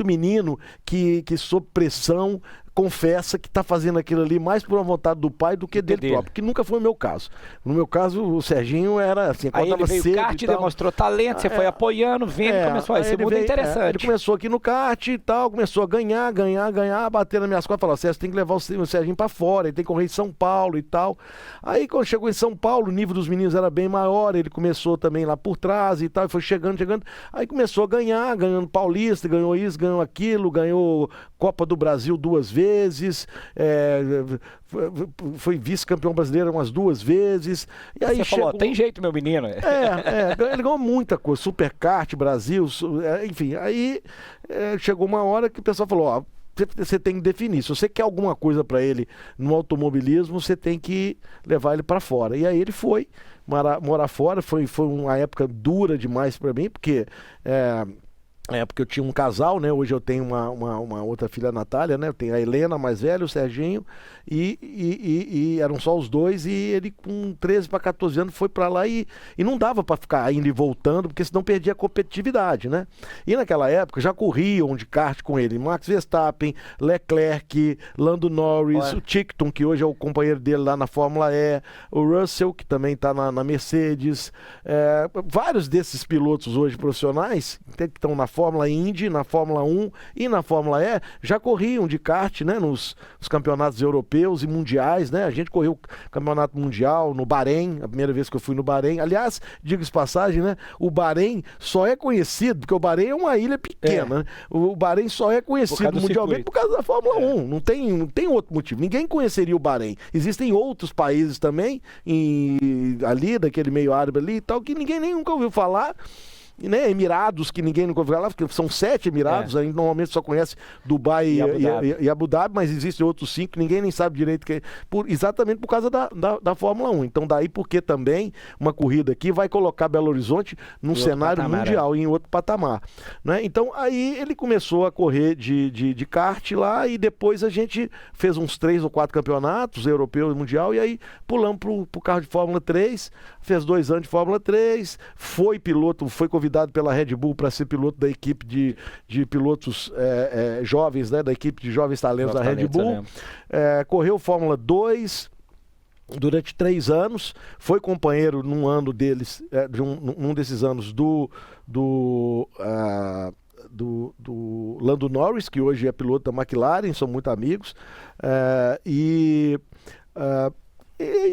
menino que sob pressão confessa que está fazendo aquilo ali mais por uma vontade do pai do que dele próprio, que nunca foi o meu caso. No meu caso, o Serginho era assim, aí ele veio kart, demonstrou talento, você foi apoiando, vendo, começou a esse mundo interessante. Ele começou aqui no kart e tal, começou a ganhar, bater nas minhas costas, falou, você tem que levar o Serginho para fora, ele tem que correr em São Paulo e tal. Aí quando chegou em São Paulo, o nível dos meninos era bem maior, ele começou também lá por trás e tal, e foi chegando, aí começou a ganhando Paulista, ganhou isso, ganhou aquilo, ganhou Copa do Brasil 2 vezes, foi vice-campeão brasileiro umas 2 vezes. E aí você falou, tem jeito, meu menino. Ele ganhou muita coisa, Superkart Brasil, enfim. Aí chegou uma hora que o pessoal falou, você tem que definir. Se você quer alguma coisa para ele no automobilismo, você tem que levar ele para fora. E aí ele foi morar fora, foi uma época dura demais para mim, porque porque eu tinha um casal, né? Hoje eu tenho uma outra filha, a Natália, né? Eu tenho a Helena, mais velha, o Serginho, e eram só os dois, e ele com 13 para 14 anos foi para lá e não dava para ficar indo e voltando, porque senão perdia a competitividade, né? E naquela época já corriam de kart com ele, Max Verstappen, Leclerc, Lando Norris, o Tickton, que hoje é o companheiro dele lá na Fórmula E, o Russell, que também está na Mercedes, vários desses pilotos hoje profissionais, que estão na Fórmula Indy, na Fórmula 1 e na Fórmula E, já corriam de kart, né, nos campeonatos europeus e mundiais, né? A gente correu o campeonato mundial no Bahrein, a primeira vez que eu fui no Bahrein. Aliás, digo-se passagem, né? O Bahrein só é conhecido, porque o Bahrein é uma ilha pequena, né? O Bahrein só é conhecido mundialmente por causa da Fórmula 1. Não tem outro motivo. Ninguém conheceria o Bahrein. Existem outros países também, ali, daquele meio árabe ali e tal, que ninguém nem nunca ouviu falar. Né, Emirados, que ninguém nunca ouviu falar, porque são 7 Emirados, a gente normalmente só conhece Dubai e Abu Dhabi, mas existem outros 5 que ninguém nem sabe direito, exatamente por causa da Fórmula 1. Então daí porque também uma corrida aqui vai colocar Belo Horizonte num cenário mundial, em outro patamar. Né? Então aí ele começou a correr de kart lá, e depois a gente fez uns 3 ou 4 campeonatos, europeu e mundial, e aí pulamos pro carro de Fórmula 3, fez 2 anos de Fórmula 3, foi convidado pela Red Bull para ser piloto da equipe de pilotos jovens, né, da equipe de jovens talentos da Red Bull. Correu Fórmula 2 durante 3 anos, foi companheiro num ano deles, num desses anos do Lando Norris, que hoje é piloto da McLaren, são muito amigos, e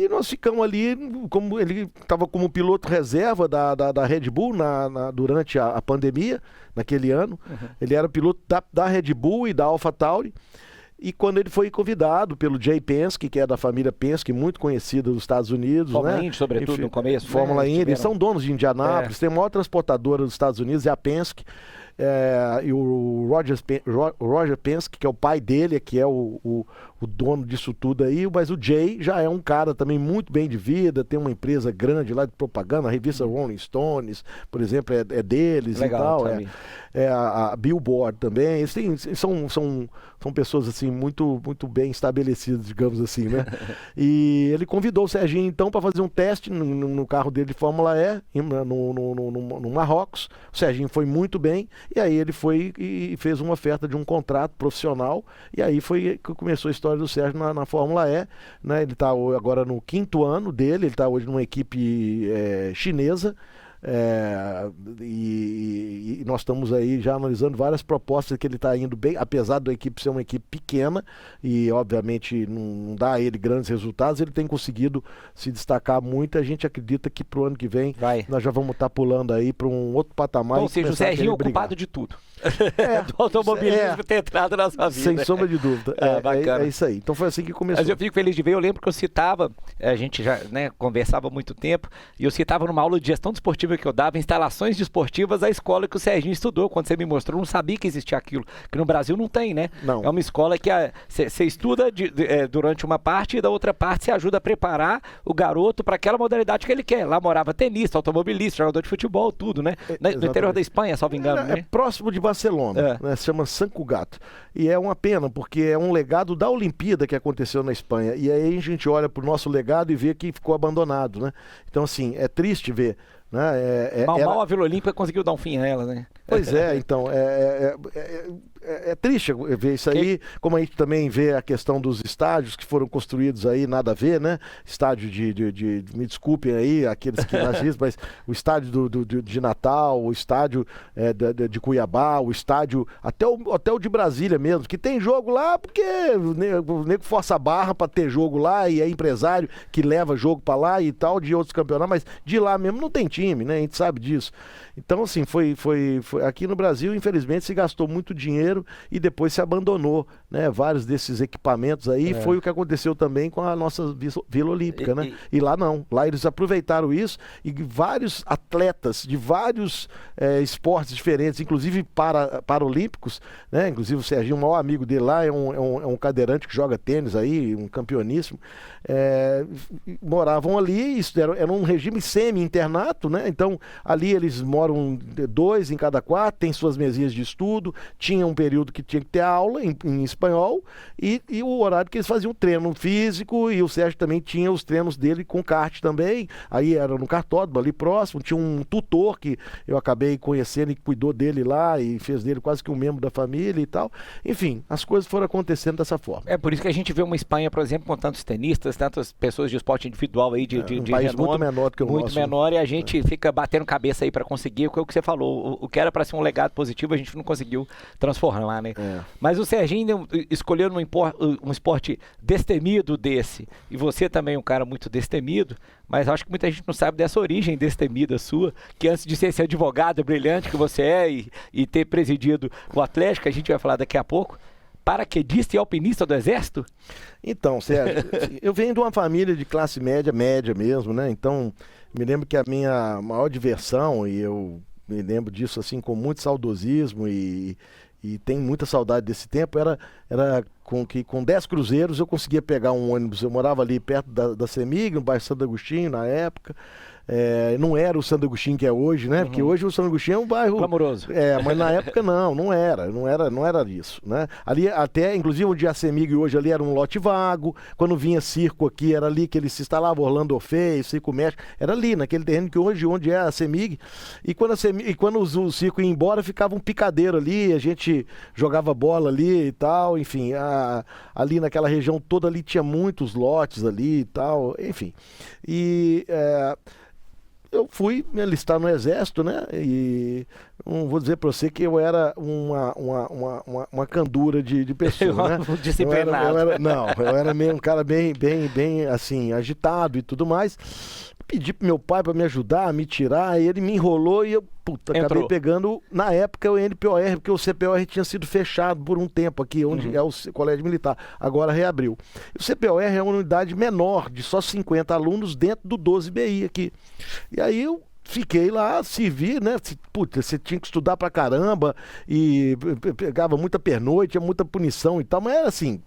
nós ficamos ali, como ele estava como piloto reserva da Red Bull durante a pandemia, naquele ano. Ele era piloto da Red Bull e da AlphaTauri. E quando ele foi convidado pelo Jay Penske, que é da família Penske, muito conhecida dos Estados Unidos. Fórmula Indy, sobretudo, enfim, no começo. Fórmula Indy, eles são donos de Indianápolis, tem a maior transportadora dos Estados Unidos, é a Penske. E o Roger Penske, que é o pai dele, que é o dono disso tudo aí, mas o Jay já é um cara também muito bem de vida, tem uma empresa grande lá de propaganda, a revista Rolling Stones, por exemplo, é deles. Legal, e tal. A Billboard também. Eles são pessoas assim muito, muito bem estabelecidas, digamos assim, né? E ele convidou o Serginho então para fazer um teste no carro dele de Fórmula E no Marrocos. O Serginho foi muito bem, e aí ele foi e fez uma oferta de um contrato profissional, e aí foi que começou a história do Sérgio na Fórmula E, né? Ele está agora no 5º ano dele, ele está hoje numa equipe chinesa. E nós estamos aí já analisando várias propostas, que ele está indo bem, apesar da equipe ser uma equipe pequena e obviamente não dá a ele grandes resultados, ele tem conseguido se destacar muito. A gente acredita que pro ano que vem nós já vamos estar pulando aí para um outro patamar. Ou seja, o Serginho é ocupado de tudo. Do automobilismo ter entrado na sua vida. Sem sombra de dúvida. É isso aí. Então foi assim que começou. Mas eu fico feliz de ver. Eu lembro que eu citava, a gente já conversava há muito tempo, e eu citava numa aula de gestão desportiva que eu dava, instalações desportivas, a escola que o Serginho estudou. Quando você me mostrou, eu não sabia que existia aquilo. Que no Brasil não tem, né? Não. É uma escola que você estuda durante uma parte, e da outra parte você ajuda a preparar o garoto para aquela modalidade que ele quer. Lá morava tenista, automobilista, jogador de futebol, tudo, né? No interior da Espanha, salvo engano, né? É próximo de Barcelona, né? Se chama San Cugat. E é uma pena, porque é um legado da Olimpíada que aconteceu na Espanha. E aí a gente olha para o nosso legado e vê que ficou abandonado, né? Então, assim, é triste ver. Né? Mal a Vila Olímpica conseguiu dar um fim a ela, né? Pois é, então, é triste ver isso aí, como a gente também vê a questão dos estádios que foram construídos aí, nada a ver, né? Estádio me desculpem aí, aqueles que nazistas, mas o estádio de Natal, o estádio de Cuiabá, o estádio, até o de Brasília mesmo, que tem jogo lá porque o nego força a barra para ter jogo lá, e é empresário que leva jogo para lá e tal, de outros campeonatos, mas de lá mesmo não tem time, né? A gente sabe disso. Então, assim, foi aqui no Brasil, infelizmente, se gastou muito dinheiro Janeiro e depois se abandonou, né? Vários desses equipamentos aí, foi o que aconteceu também com a nossa Vila Olímpica, né? E lá não, lá eles aproveitaram isso e vários atletas de vários esportes diferentes, inclusive paralímpicos, né? Inclusive o Serginho, o maior amigo dele lá, é um cadeirante que joga tênis aí, um campeoníssimo, moravam ali, isso era um regime semi-internato, né? Então ali eles moram 2 em cada quarto, tem suas mesinhas de estudo, tinha um período que tinha que ter aula em espanhol e o horário que eles faziam treino físico, e o Sérgio também tinha os treinos dele com kart também, aí era no kartódromo ali próximo, tinha um tutor que eu acabei conhecendo e cuidou dele lá e fez dele quase que um membro da família e tal. Enfim, as coisas foram acontecendo dessa forma. É por isso que a gente vê uma Espanha, por exemplo, com tantos tenistas, tantas pessoas de esporte individual aí de país renome, muito menor do que o muito nosso. menor, e a gente fica batendo cabeça aí para conseguir o que você falou. O que era para ser um legado positivo, a gente não conseguiu transformar, né? Mas o Serginho escolheu um esporte destemido desse, e você também é um cara muito destemido, mas acho que muita gente não sabe dessa origem destemida sua, que antes de ser esse advogado brilhante que você é e ter presidido o Atlético, a gente vai falar daqui a pouco, paraquedista e alpinista do Exército? Então, Sérgio, eu venho de uma família de classe média mesmo, né? Então, me lembro que a minha maior diversão, e eu me lembro disso assim com muito saudosismo e tenho muita saudade desse tempo, era com 10 cruzeiros eu conseguia pegar um ônibus. Eu morava ali perto da CEMIG, no bairro Santo Agostinho, na época. Não era o Santo Agostinho que é hoje, né? Porque hoje o Santo Agostinho é um bairro glamouroso. Mas na época não era isso, né? Ali até, inclusive onde a CEMIG hoje ali era um lote vago. Quando vinha circo aqui, era ali que eles se instalavam, Orlando Orfeu, Circo México, era ali, naquele terreno que hoje onde é a CEMIG. E quando o circo ia embora, ficava um picadeiro ali, a gente jogava bola ali e tal, enfim, ali naquela região toda ali tinha muitos lotes ali e tal, enfim. Eu fui me alistar no Exército, né? E não vou dizer para você que eu era uma candura de pessoa, né? Disciplinado. Eu era meio um cara bem assim, agitado e tudo mais. Pedi pro meu pai para me ajudar, a me tirar, e ele me enrolou e eu, acabei pegando, na época, o NPOR, porque o CPOR tinha sido fechado por um tempo aqui, onde é o Colégio Militar, agora reabriu. O CPOR é uma unidade menor, de só 50 alunos dentro do 12BI aqui. E aí eu fiquei lá, servi, né? Você tinha que estudar pra caramba, e pegava muita pernoite, tinha muita punição e tal, mas era assim...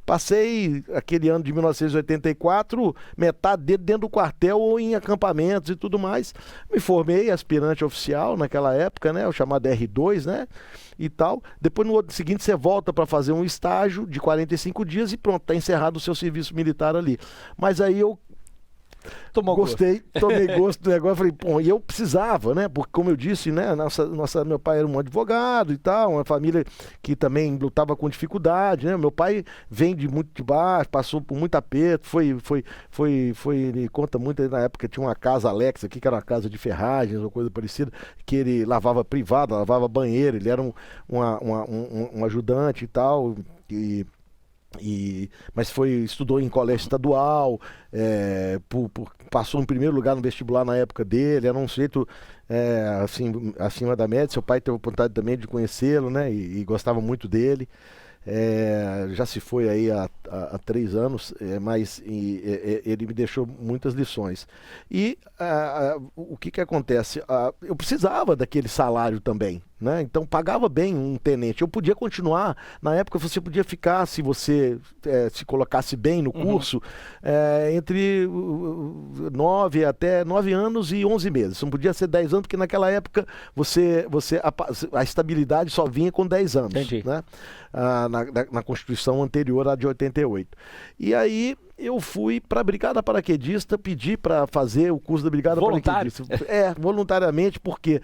Passei aquele ano de 1984, metade dele dentro do quartel ou em acampamentos e tudo mais. Me formei aspirante oficial naquela época, né? O chamado R2, né? E tal. Depois no outro seguinte você volta para fazer um estágio de 45 dias e pronto, tá encerrado o seu serviço militar ali. Mas aí eu tomei gosto do negócio, falei, pô, e eu precisava, né, porque como eu disse, né, meu pai era um advogado e tal, uma família que também lutava com dificuldade, né, meu pai vem de muito de baixo, passou por muito aperto, ele conta muito, na época tinha uma casa Alex aqui, que era uma casa de ferragens, ou coisa parecida, que ele lavava privado, lavava banheiro, ele era um ajudante e tal, mas estudou em colégio estadual, passou em primeiro lugar no vestibular na época dele, era um sujeito assim, acima da média. Seu pai teve a oportunidade também de conhecê-lo, né, e gostava muito dele. Já se foi aí há 3 anos, mas ele me deixou muitas lições. E o que acontece? Eu precisava daquele salário também, né? Então pagava bem um tenente. Eu podia continuar, na época você podia ficar, se você se colocasse bem no curso, entre 9 até 9 anos e 11 meses. Não podia ser 10 anos, porque naquela época a estabilidade só vinha com 10 anos. Entendi. Né? Na Constituição anterior à de 88. E aí eu fui para a Brigada Paraquedista, pedi para fazer o curso da Brigada Paraquedista. Voluntariamente, porque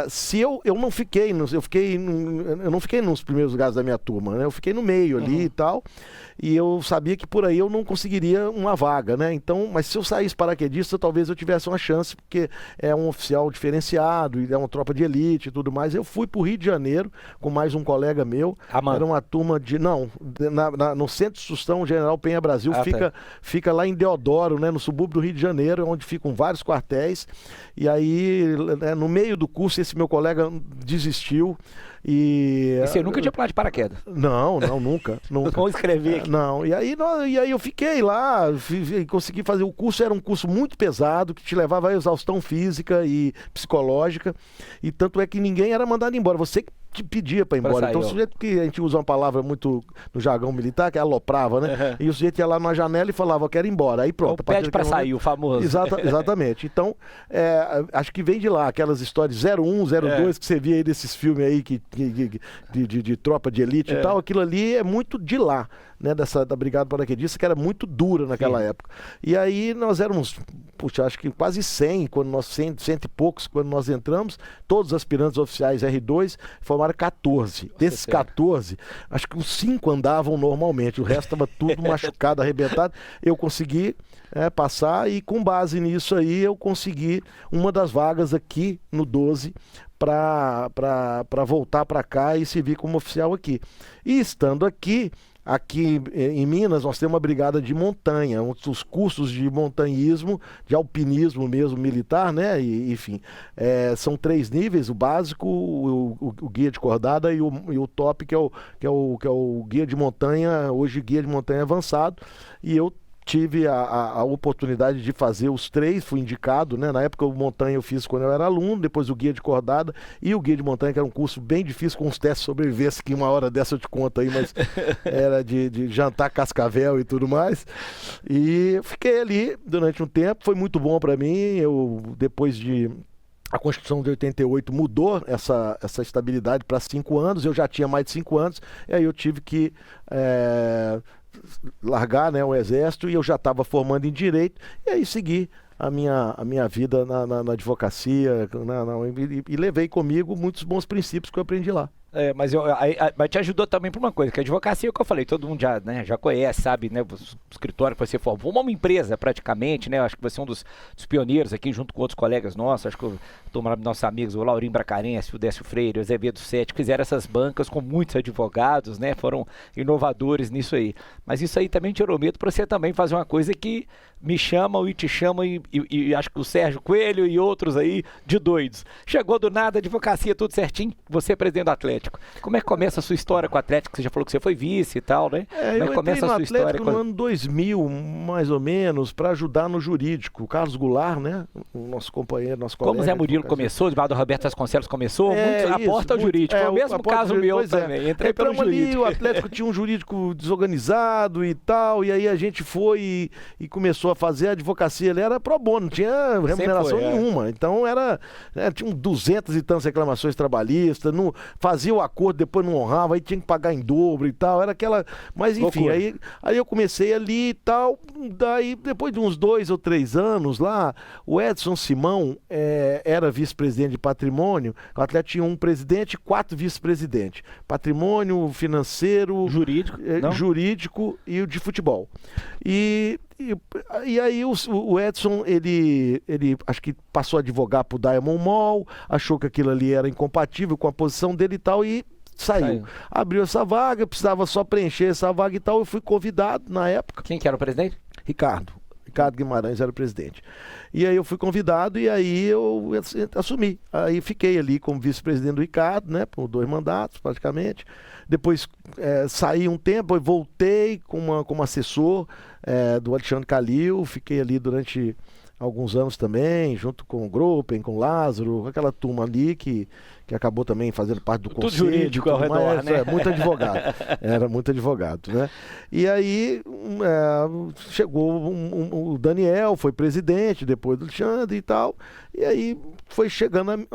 se eu não fiquei, eu não fiquei nos primeiros lugares da minha turma, né? Eu fiquei no meio ali e tal, e eu sabia que por aí eu não conseguiria uma vaga, né? Então, mas se eu saísse paraquedista, talvez eu tivesse uma chance, porque é um oficial diferenciado, e é uma tropa de elite e tudo mais. Eu fui para o Rio de Janeiro com mais um colega meu, era uma turma no Centro de Instrução General Penha Brasil, fica fica lá em Deodoro, né, no subúrbio do Rio de Janeiro, onde ficam vários quartéis. E aí, né, no meio do curso, esse meu colega desistiu. E você nunca tinha pulado de paraquedas? Não, nunca. Vamos escrever aqui. Não, e aí eu fiquei lá, consegui fazer o curso, era um curso muito pesado, que te levava a exaustão física e psicológica, e tanto é que ninguém era mandado embora, você que te pedia para ir embora. Então o sujeito, que a gente usa uma palavra muito no jargão militar, que é aloprava, né? E o sujeito ia lá numa janela e falava, eu quero ir embora. Aí pronto. Pede para sair, o famoso. Exatamente. Então, acho que vem de lá, aquelas histórias 01, 02 que você via aí desses filmes aí de tropa de elite e tal, aquilo ali é muito de lá, né, da Brigada Paraquedista, que era muito dura naquela época. E aí nós éramos, acho que quase 100, cento e poucos, quando nós entramos, todos os aspirantes oficiais R2 formaram 14. Desses 14, acho que os 5 andavam normalmente, o resto estava tudo machucado, arrebentado. Eu consegui passar, e com base nisso aí eu consegui uma das vagas aqui no 12 para voltar para cá e servir como oficial aqui. E estando aqui em Minas, nós temos uma brigada de montanha, os cursos de montanhismo, de alpinismo mesmo, militar, né? E, enfim, são 3 níveis: o básico, o guia de cordada e o top, que é o guia de montanha, hoje guia de montanha avançado. E eu tive a oportunidade de fazer os 3, fui indicado, né? Na época o montanha eu fiz quando eu era aluno, depois o guia de cordada e o guia de montanha, que era um curso bem difícil, com uns testes de sobrevivência, que uma hora dessa eu te conto aí, mas era de jantar cascavel e tudo mais. E fiquei ali durante um tempo, foi muito bom para mim. A Constituição de 88 mudou essa estabilidade para 5 anos, eu já tinha mais de 5 anos, e aí eu tive que largar, né, o exército, e eu já estava formando em direito, e aí segui a minha vida na advocacia, e levei comigo muitos bons princípios que eu aprendi lá. Mas te ajudou também para uma coisa, que a advocacia, que eu falei, todo mundo já conhece, sabe, né, o escritório que você formou, uma empresa praticamente, né, acho que você é um dos pioneiros aqui, junto com outros colegas nossos, acho que nossos amigos, o Laurinho Bracarense, o Décio Freire, o Azevedo Sete, fizeram essas bancas com muitos advogados, né, foram inovadores nisso aí. Mas isso aí também tirou medo para você também fazer uma coisa que me chamam e te chamam, e acho que o Sérgio Coelho e outros aí de doidos. Chegou do nada, advocacia, tudo certinho, você é presidente do Atlético. Como é que começa a sua história com o Atlético? Você já falou que você foi vice e tal, né? Como é que começa a sua história no ano 2000, mais ou menos, para ajudar no jurídico. O Carlos Goulart, né? O nosso companheiro, nosso colega. Como o Zé Murilo começou, o Roberto Vasconcelos começou, aporta o jurídico. É o mesmo caso meu também. Entrei pelo jurídico. Ali, o Atlético tinha um jurídico desorganizado e tal, e aí a gente foi e começou a fazer a advocacia. Ele era pro bono, não tinha remuneração nenhuma. Então tinha 200 e tantas reclamações trabalhistas, não fazia o acordo, depois não honrava, aí tinha que pagar em dobro e tal, era aquela... Mas enfim, aí eu comecei ali e tal, daí depois de uns 2 ou 3 anos lá, o Edson Simão era vice-presidente de patrimônio, o Atlético tinha um presidente e 4 vice-presidentes, patrimônio, financeiro, jurídico e o de futebol. E aí o Edson, ele acho que passou a advogar pro Diamond Mall, achou que aquilo ali era incompatível com a posição dele e tal, e saiu. Abriu essa vaga, precisava só preencher essa vaga e tal, eu fui convidado na época. Quem que era o presidente? Ricardo Guimarães era o presidente. E aí eu fui convidado e aí eu assumi. Aí fiquei ali como vice-presidente do Ricardo, né, por 2 mandatos praticamente. Depois saí um tempo e voltei como assessor do Alexandre Calil, fiquei ali durante alguns anos também, junto com o Gruppen, com o Lázaro, aquela turma ali que acabou também fazendo parte do conselho. Tudo jurídico ao redor, né? Muito advogado. Era muito advogado, né? E aí chegou o Daniel, foi presidente, depois do Alexandre e tal, e aí foi chegando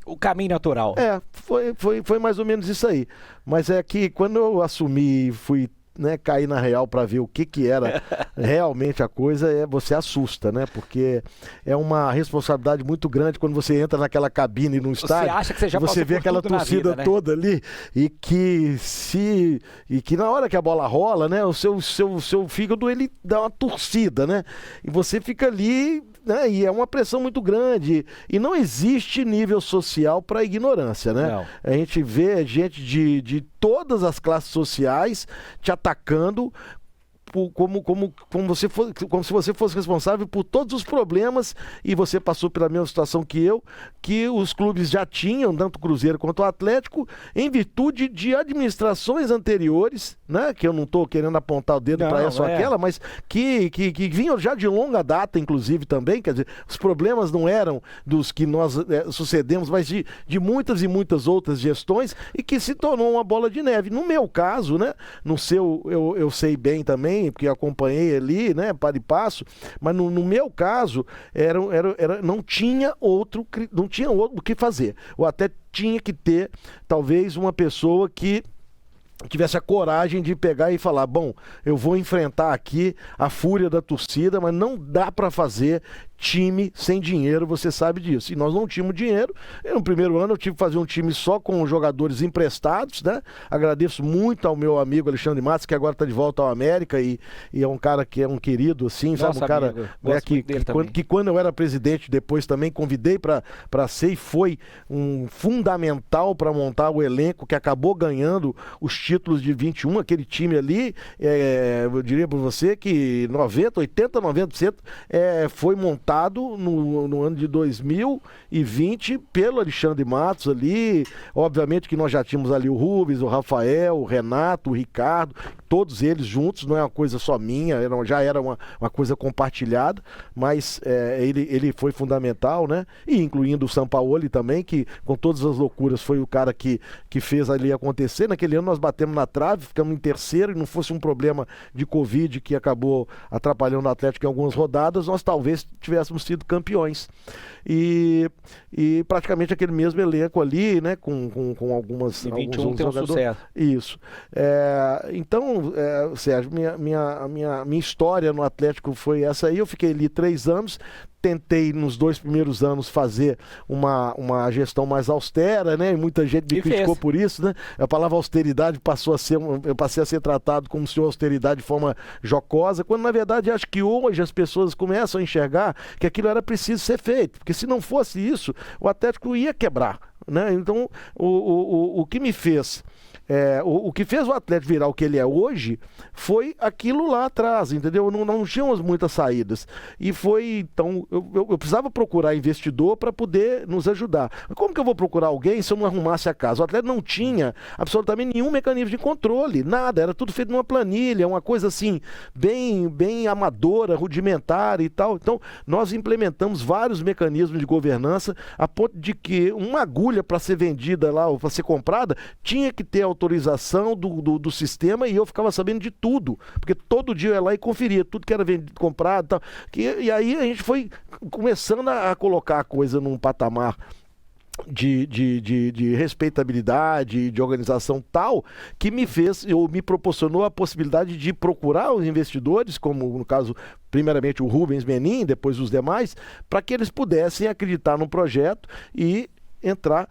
o caminho natural. Foi mais ou menos isso aí. Mas é que quando eu assumi, fui cair na real para ver o que era realmente a coisa, você assusta, né? Porque é uma responsabilidade muito grande quando você entra naquela cabine no estádio. Você acha que você já você vê aquela torcida vida, né? Toda ali e que na hora que a bola rola, né? O seu fígado ele dá uma torcida, né? E você fica ali, né? E é uma pressão muito grande e não existe nível social para ignorância, né? Não. A gente vê gente de todas as classes sociais te atacando como se você fosse responsável por todos os problemas, e você passou pela mesma situação que os clubes já tinham, tanto o Cruzeiro quanto o Atlético, em virtude de administrações anteriores, né? Que eu não estou querendo apontar o dedo para essa ou aquela, mas que vinham já de longa data, inclusive, também. Quer dizer, os problemas não eram dos que nós sucedemos, mas de muitas e muitas outras gestões, e que se tornou uma bola de neve. No meu caso, né? No seu, eu sei bem também, porque acompanhei ali, né? Para e passo, mas no meu caso, não tinha outro o que fazer. Ou até tinha que ter, talvez, uma pessoa que tivesse a coragem de pegar e falar, bom, eu vou enfrentar aqui a fúria da torcida, mas não dá para fazer time sem dinheiro, você sabe disso. E nós não tínhamos dinheiro. No primeiro ano eu tive que fazer um time só com jogadores emprestados, né? Agradeço muito ao meu amigo Alexandre Matos, que agora está de volta ao América, e é um cara que é um querido, assim, sabe? Um cara que quando eu era presidente, depois também convidei para ser, e foi um fundamental para montar o elenco que acabou ganhando os títulos de 21, aquele time ali, eu diria para você que 90% foi montado no ano de 2020 pelo Alexandre Matos ali. Obviamente que nós já tínhamos ali o Rubens, o Rafael, o Renato, o Ricardo, todos eles juntos, não é uma coisa só minha, já era uma coisa compartilhada, mas ele foi fundamental, né? E incluindo o Sampaoli também, que com todas as loucuras foi o cara que fez ali acontecer. Naquele ano nós batemos na trave, ficamos em terceiro, e não fosse um problema de Covid que acabou atrapalhando o Atlético em algumas rodadas, nós talvez tivéssemos sido campeões. E praticamente aquele mesmo elenco ali, né? Com algumas... E 21 tem um jogadores. Sucesso. Isso. Então, Sérgio, minha história no Atlético foi essa aí. Eu fiquei ali 3 anos, tentei nos 2 primeiros anos fazer uma gestão mais austera, né? E muita gente me criticou por isso, né? A palavra austeridade eu passei a ser tratado como se austeridade de forma jocosa, quando na verdade acho que hoje as pessoas começam a enxergar que aquilo era preciso ser feito, porque se não fosse isso, o Atlético ia quebrar, né? Então, o que me fez... o que fez o Atlético virar o que ele é hoje foi aquilo lá atrás, entendeu? Não tínhamos muitas saídas. E foi, então, eu precisava procurar investidor para poder nos ajudar. Mas como que eu vou procurar alguém se eu não arrumasse a casa? O Atlético não tinha absolutamente nenhum mecanismo de controle, nada, era tudo feito numa planilha, uma coisa assim, bem amadora, rudimentar e tal. Então, nós implementamos vários mecanismos de governança, a ponto de que uma agulha para ser vendida lá, ou para ser comprada, tinha que ter autorização do sistema, e eu ficava sabendo de tudo, porque todo dia eu ia lá e conferia tudo que era vendido, comprado e tal. E aí a gente foi começando a colocar a coisa num patamar de respeitabilidade, de organização tal, que me proporcionou a possibilidade de procurar os investidores, como no caso, primeiramente o Rubens Menin, depois os demais, para que eles pudessem acreditar no projeto e entrar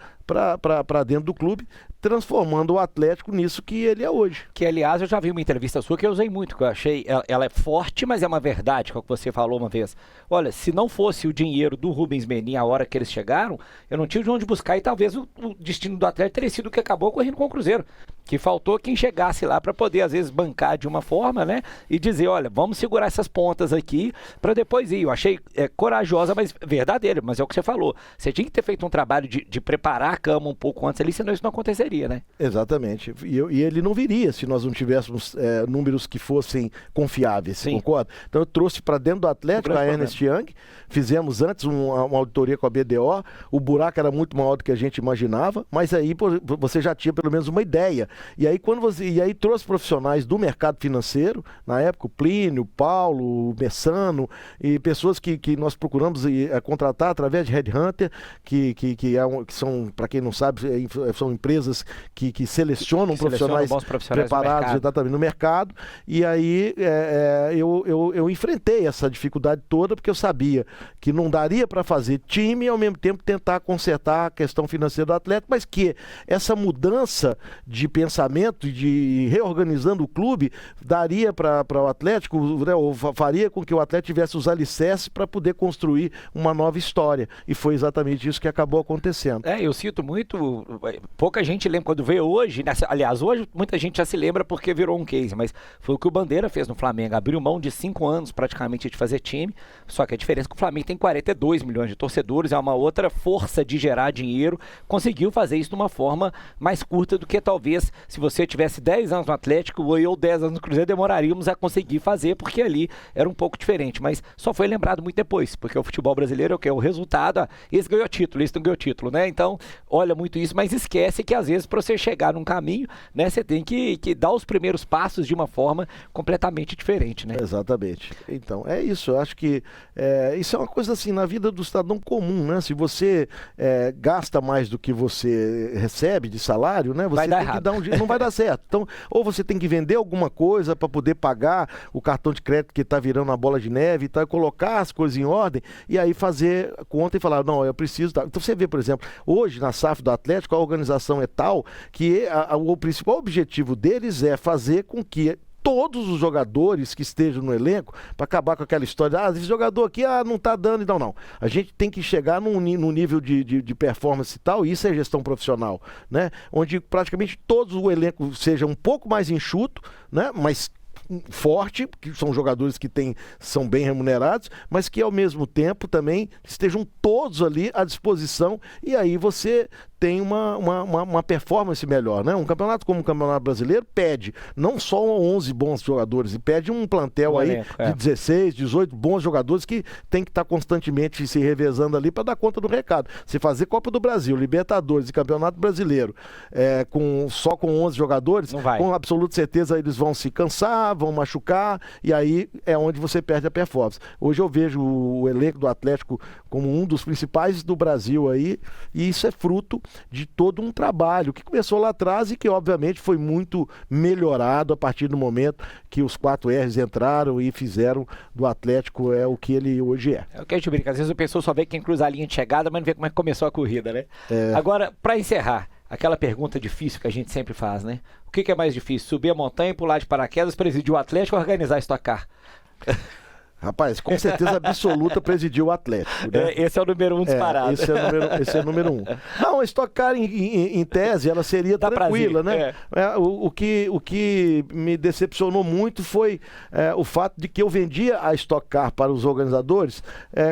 para dentro do clube, transformando o Atlético nisso que ele é hoje. Que, aliás, eu já vi uma entrevista sua que eu usei muito, que eu achei, ela é forte, mas é uma verdade, que é o que você falou uma vez. Olha, se não fosse o dinheiro do Rubens Menin a hora que eles chegaram, eu não tinha de onde buscar, e talvez o destino do Atlético teria sido o que acabou correndo com o Cruzeiro, que faltou quem chegasse lá para poder, às vezes, bancar de uma forma, né, e dizer, olha, vamos segurar essas pontas aqui para depois ir. Eu achei corajosa, mas verdadeira, mas é o que você falou. Você tinha que ter feito um trabalho de preparar a cama um pouco antes ali, senão isso não aconteceria, né? Exatamente. E ele não viria se nós não tivéssemos números que fossem confiáveis, você concorda? Então eu trouxe para dentro do Atlético a Ernst Young, fizemos antes uma auditoria com a BDO, o buraco era muito maior do que a gente imaginava, mas aí você já tinha pelo menos uma ideia. E aí trouxe profissionais do mercado financeiro, na época o Plínio, o Paulo, o Messano, e pessoas que nós procuramos contratar através de Headhunter, que são, para quem não sabe, são empresas que selecionam profissionais preparados exatamente no mercado. E aí eu enfrentei essa dificuldade toda, porque eu sabia que não daria para fazer time e ao mesmo tempo tentar consertar a questão financeira do Atlético, mas que essa mudança de pensamento e de reorganizando o clube daria para o Atlético, né, ou faria com que o Atlético tivesse os alicerces para poder construir uma nova história. E foi exatamente isso que acabou acontecendo. Eu cito muito, pouca gente lembra quando veio hoje, né? Aliás, hoje muita gente já se lembra porque virou um case, mas foi o que o Bandeira fez no Flamengo, abriu mão de 5 anos praticamente de fazer time, só que a diferença é que o Flamengo tem 42 milhões de torcedores, é uma outra força de gerar dinheiro, conseguiu fazer isso de uma forma mais curta do que talvez se você tivesse 10 anos no Atlético ou eu 10 anos no Cruzeiro, demoraríamos a conseguir fazer, porque ali era um pouco diferente, mas só foi lembrado muito depois, porque o futebol brasileiro é o que? É o resultado, esse ganhou título, esse não ganhou título, né? Então, olha muito isso, mas esquece que às vezes para você chegar num caminho, né, você tem que dar os primeiros passos de uma forma completamente diferente, né? Exatamente. Então, é isso. Eu acho que isso é uma coisa assim, na vida do cidadão comum, né? Se você gasta mais do que você recebe de salário, né? Você tem que dar um jeito, não vai dar certo. Então, ou você tem que vender alguma coisa para poder pagar o cartão de crédito que está virando uma bola de neve e tal, colocar as coisas em ordem e aí fazer conta e falar, não, eu preciso... Então você vê, por exemplo, hoje na SAF do Atlético a organização é tal que o principal objetivo deles é fazer com que todos os jogadores que estejam no elenco, para acabar com aquela história, esse jogador aqui não tá dando, então não. A gente tem que chegar num nível de performance e tal, e isso é gestão profissional, né? Onde praticamente todos o elenco seja um pouco mais enxuto, né? Mas forte, que são jogadores que são bem remunerados, mas que ao mesmo tempo também estejam todos ali à disposição, e aí você tem uma performance melhor, né? Um campeonato como o Campeonato Brasileiro pede não só 11 bons jogadores, e pede um plantel aí de 16, 18 bons jogadores que tem que estar constantemente se revezando ali para dar conta do recado. Se fazer Copa do Brasil, Libertadores e Campeonato Brasileiro só com 11 jogadores, com absoluta certeza eles vão se cansar, vão machucar, e aí é onde você perde a performance. Hoje eu vejo o elenco do Atlético como um dos principais do Brasil aí, e isso é fruto de todo um trabalho que começou lá atrás e que obviamente foi muito melhorado a partir do momento que os 4 R's entraram e fizeram do Atlético o que ele hoje é. É o que a gente brinca, às vezes o pessoal só vê quem cruza a linha de chegada, mas não vê como é que começou a corrida, né? Agora, para encerrar, aquela pergunta difícil que a gente sempre faz, né? O que é mais difícil, subir a montanha, pular de paraquedas, presidir o Atlético ou organizar a Stock Car? Rapaz, com certeza absoluta presidiu o Atlético, né? Esse é o número 1 disparado. Esse é o número 1. Não, a Stock Car em tese, ela seria tranquila, né? O que me decepcionou muito foi o fato de que eu vendia a Stock Car para os organizadores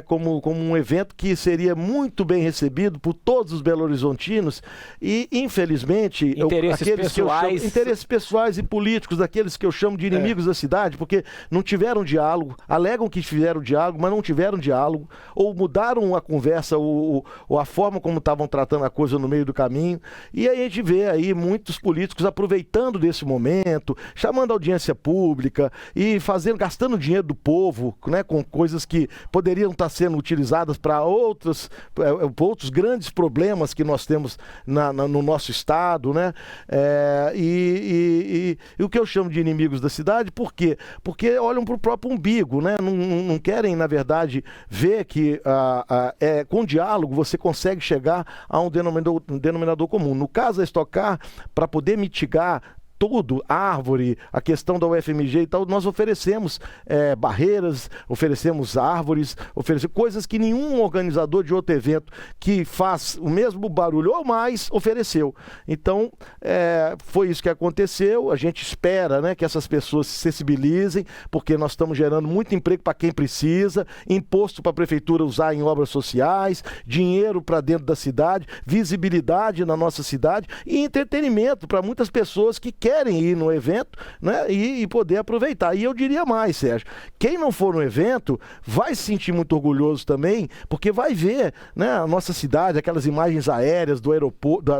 como um evento que seria muito bem recebido por todos os belo-horizontinos e, infelizmente, interesses pessoais e políticos, daqueles que eu chamo de inimigos da cidade, porque não tiveram diálogo, alegam que fizeram diálogo, mas não tiveram diálogo, ou mudaram a conversa, ou a forma como estavam tratando a coisa no meio do caminho, e aí a gente vê aí muitos políticos aproveitando desse momento, chamando audiência pública e gastando dinheiro do povo, né, com coisas que poderiam estar sendo utilizadas para outros grandes problemas que nós temos no nosso estado, né? E o que eu chamo de inimigos da cidade, por quê? Porque olham para o próprio umbigo, né? Não querem, na verdade, ver que com diálogo você consegue chegar a um denominador comum. No caso da Stock Car, para poder mitigar tudo, árvore, a questão da UFMG e tal, nós oferecemos barreiras, oferecemos árvores, oferecemos coisas que nenhum organizador de outro evento que faz o mesmo barulho ou mais ofereceu. Então, foi isso que aconteceu. A gente espera, né, que essas pessoas se sensibilizem, porque nós estamos gerando muito emprego para quem precisa, imposto para a prefeitura usar em obras sociais, dinheiro para dentro da cidade, visibilidade na nossa cidade e entretenimento para muitas pessoas que querem ir no evento, né, e poder aproveitar. E eu diria mais, Sérgio, quem não for no evento vai se sentir muito orgulhoso também, porque vai ver, né, a nossa cidade, aquelas imagens aéreas do aeroporto,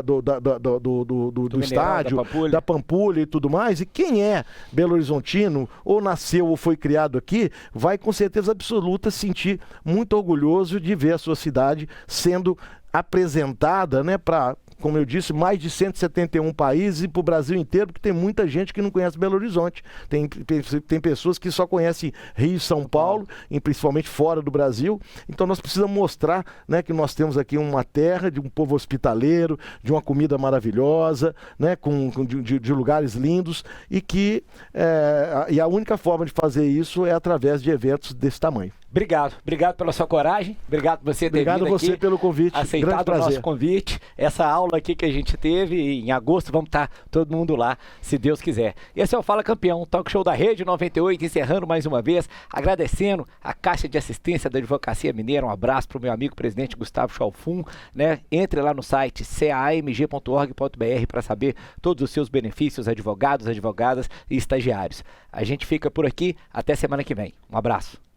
do estádio, da Pampulha e tudo mais, e quem é belo-horizontino, ou nasceu ou foi criado aqui, vai com certeza absoluta se sentir muito orgulhoso de ver a sua cidade sendo apresentada, né, para, como eu disse, mais de 171 países e para o Brasil inteiro, porque tem muita gente que não conhece Belo Horizonte. Tem pessoas que só conhecem Rio e São Paulo, e principalmente fora do Brasil. Então nós precisamos mostrar, né, que nós temos aqui uma terra de um povo hospitaleiro, de uma comida maravilhosa, né, de lugares lindos, e que e a única forma de fazer isso é através de eventos desse tamanho. Obrigado pela sua coragem, obrigado por você ter Obrigado vindo você aqui, pelo convite, aceitado o nosso convite, essa aula aqui que a gente teve, em agosto vamos estar todo mundo lá, se Deus quiser. Esse é o Fala Campeão, talk show da Rede 98, encerrando mais uma vez, agradecendo a Caixa de Assistência da Advocacia Mineira, um abraço para o meu amigo presidente Gustavo Chalfun, né? Entre lá no site caamg.org.br para saber todos os seus benefícios, advogados, advogadas e estagiários. A gente fica por aqui, até semana que vem. Um abraço.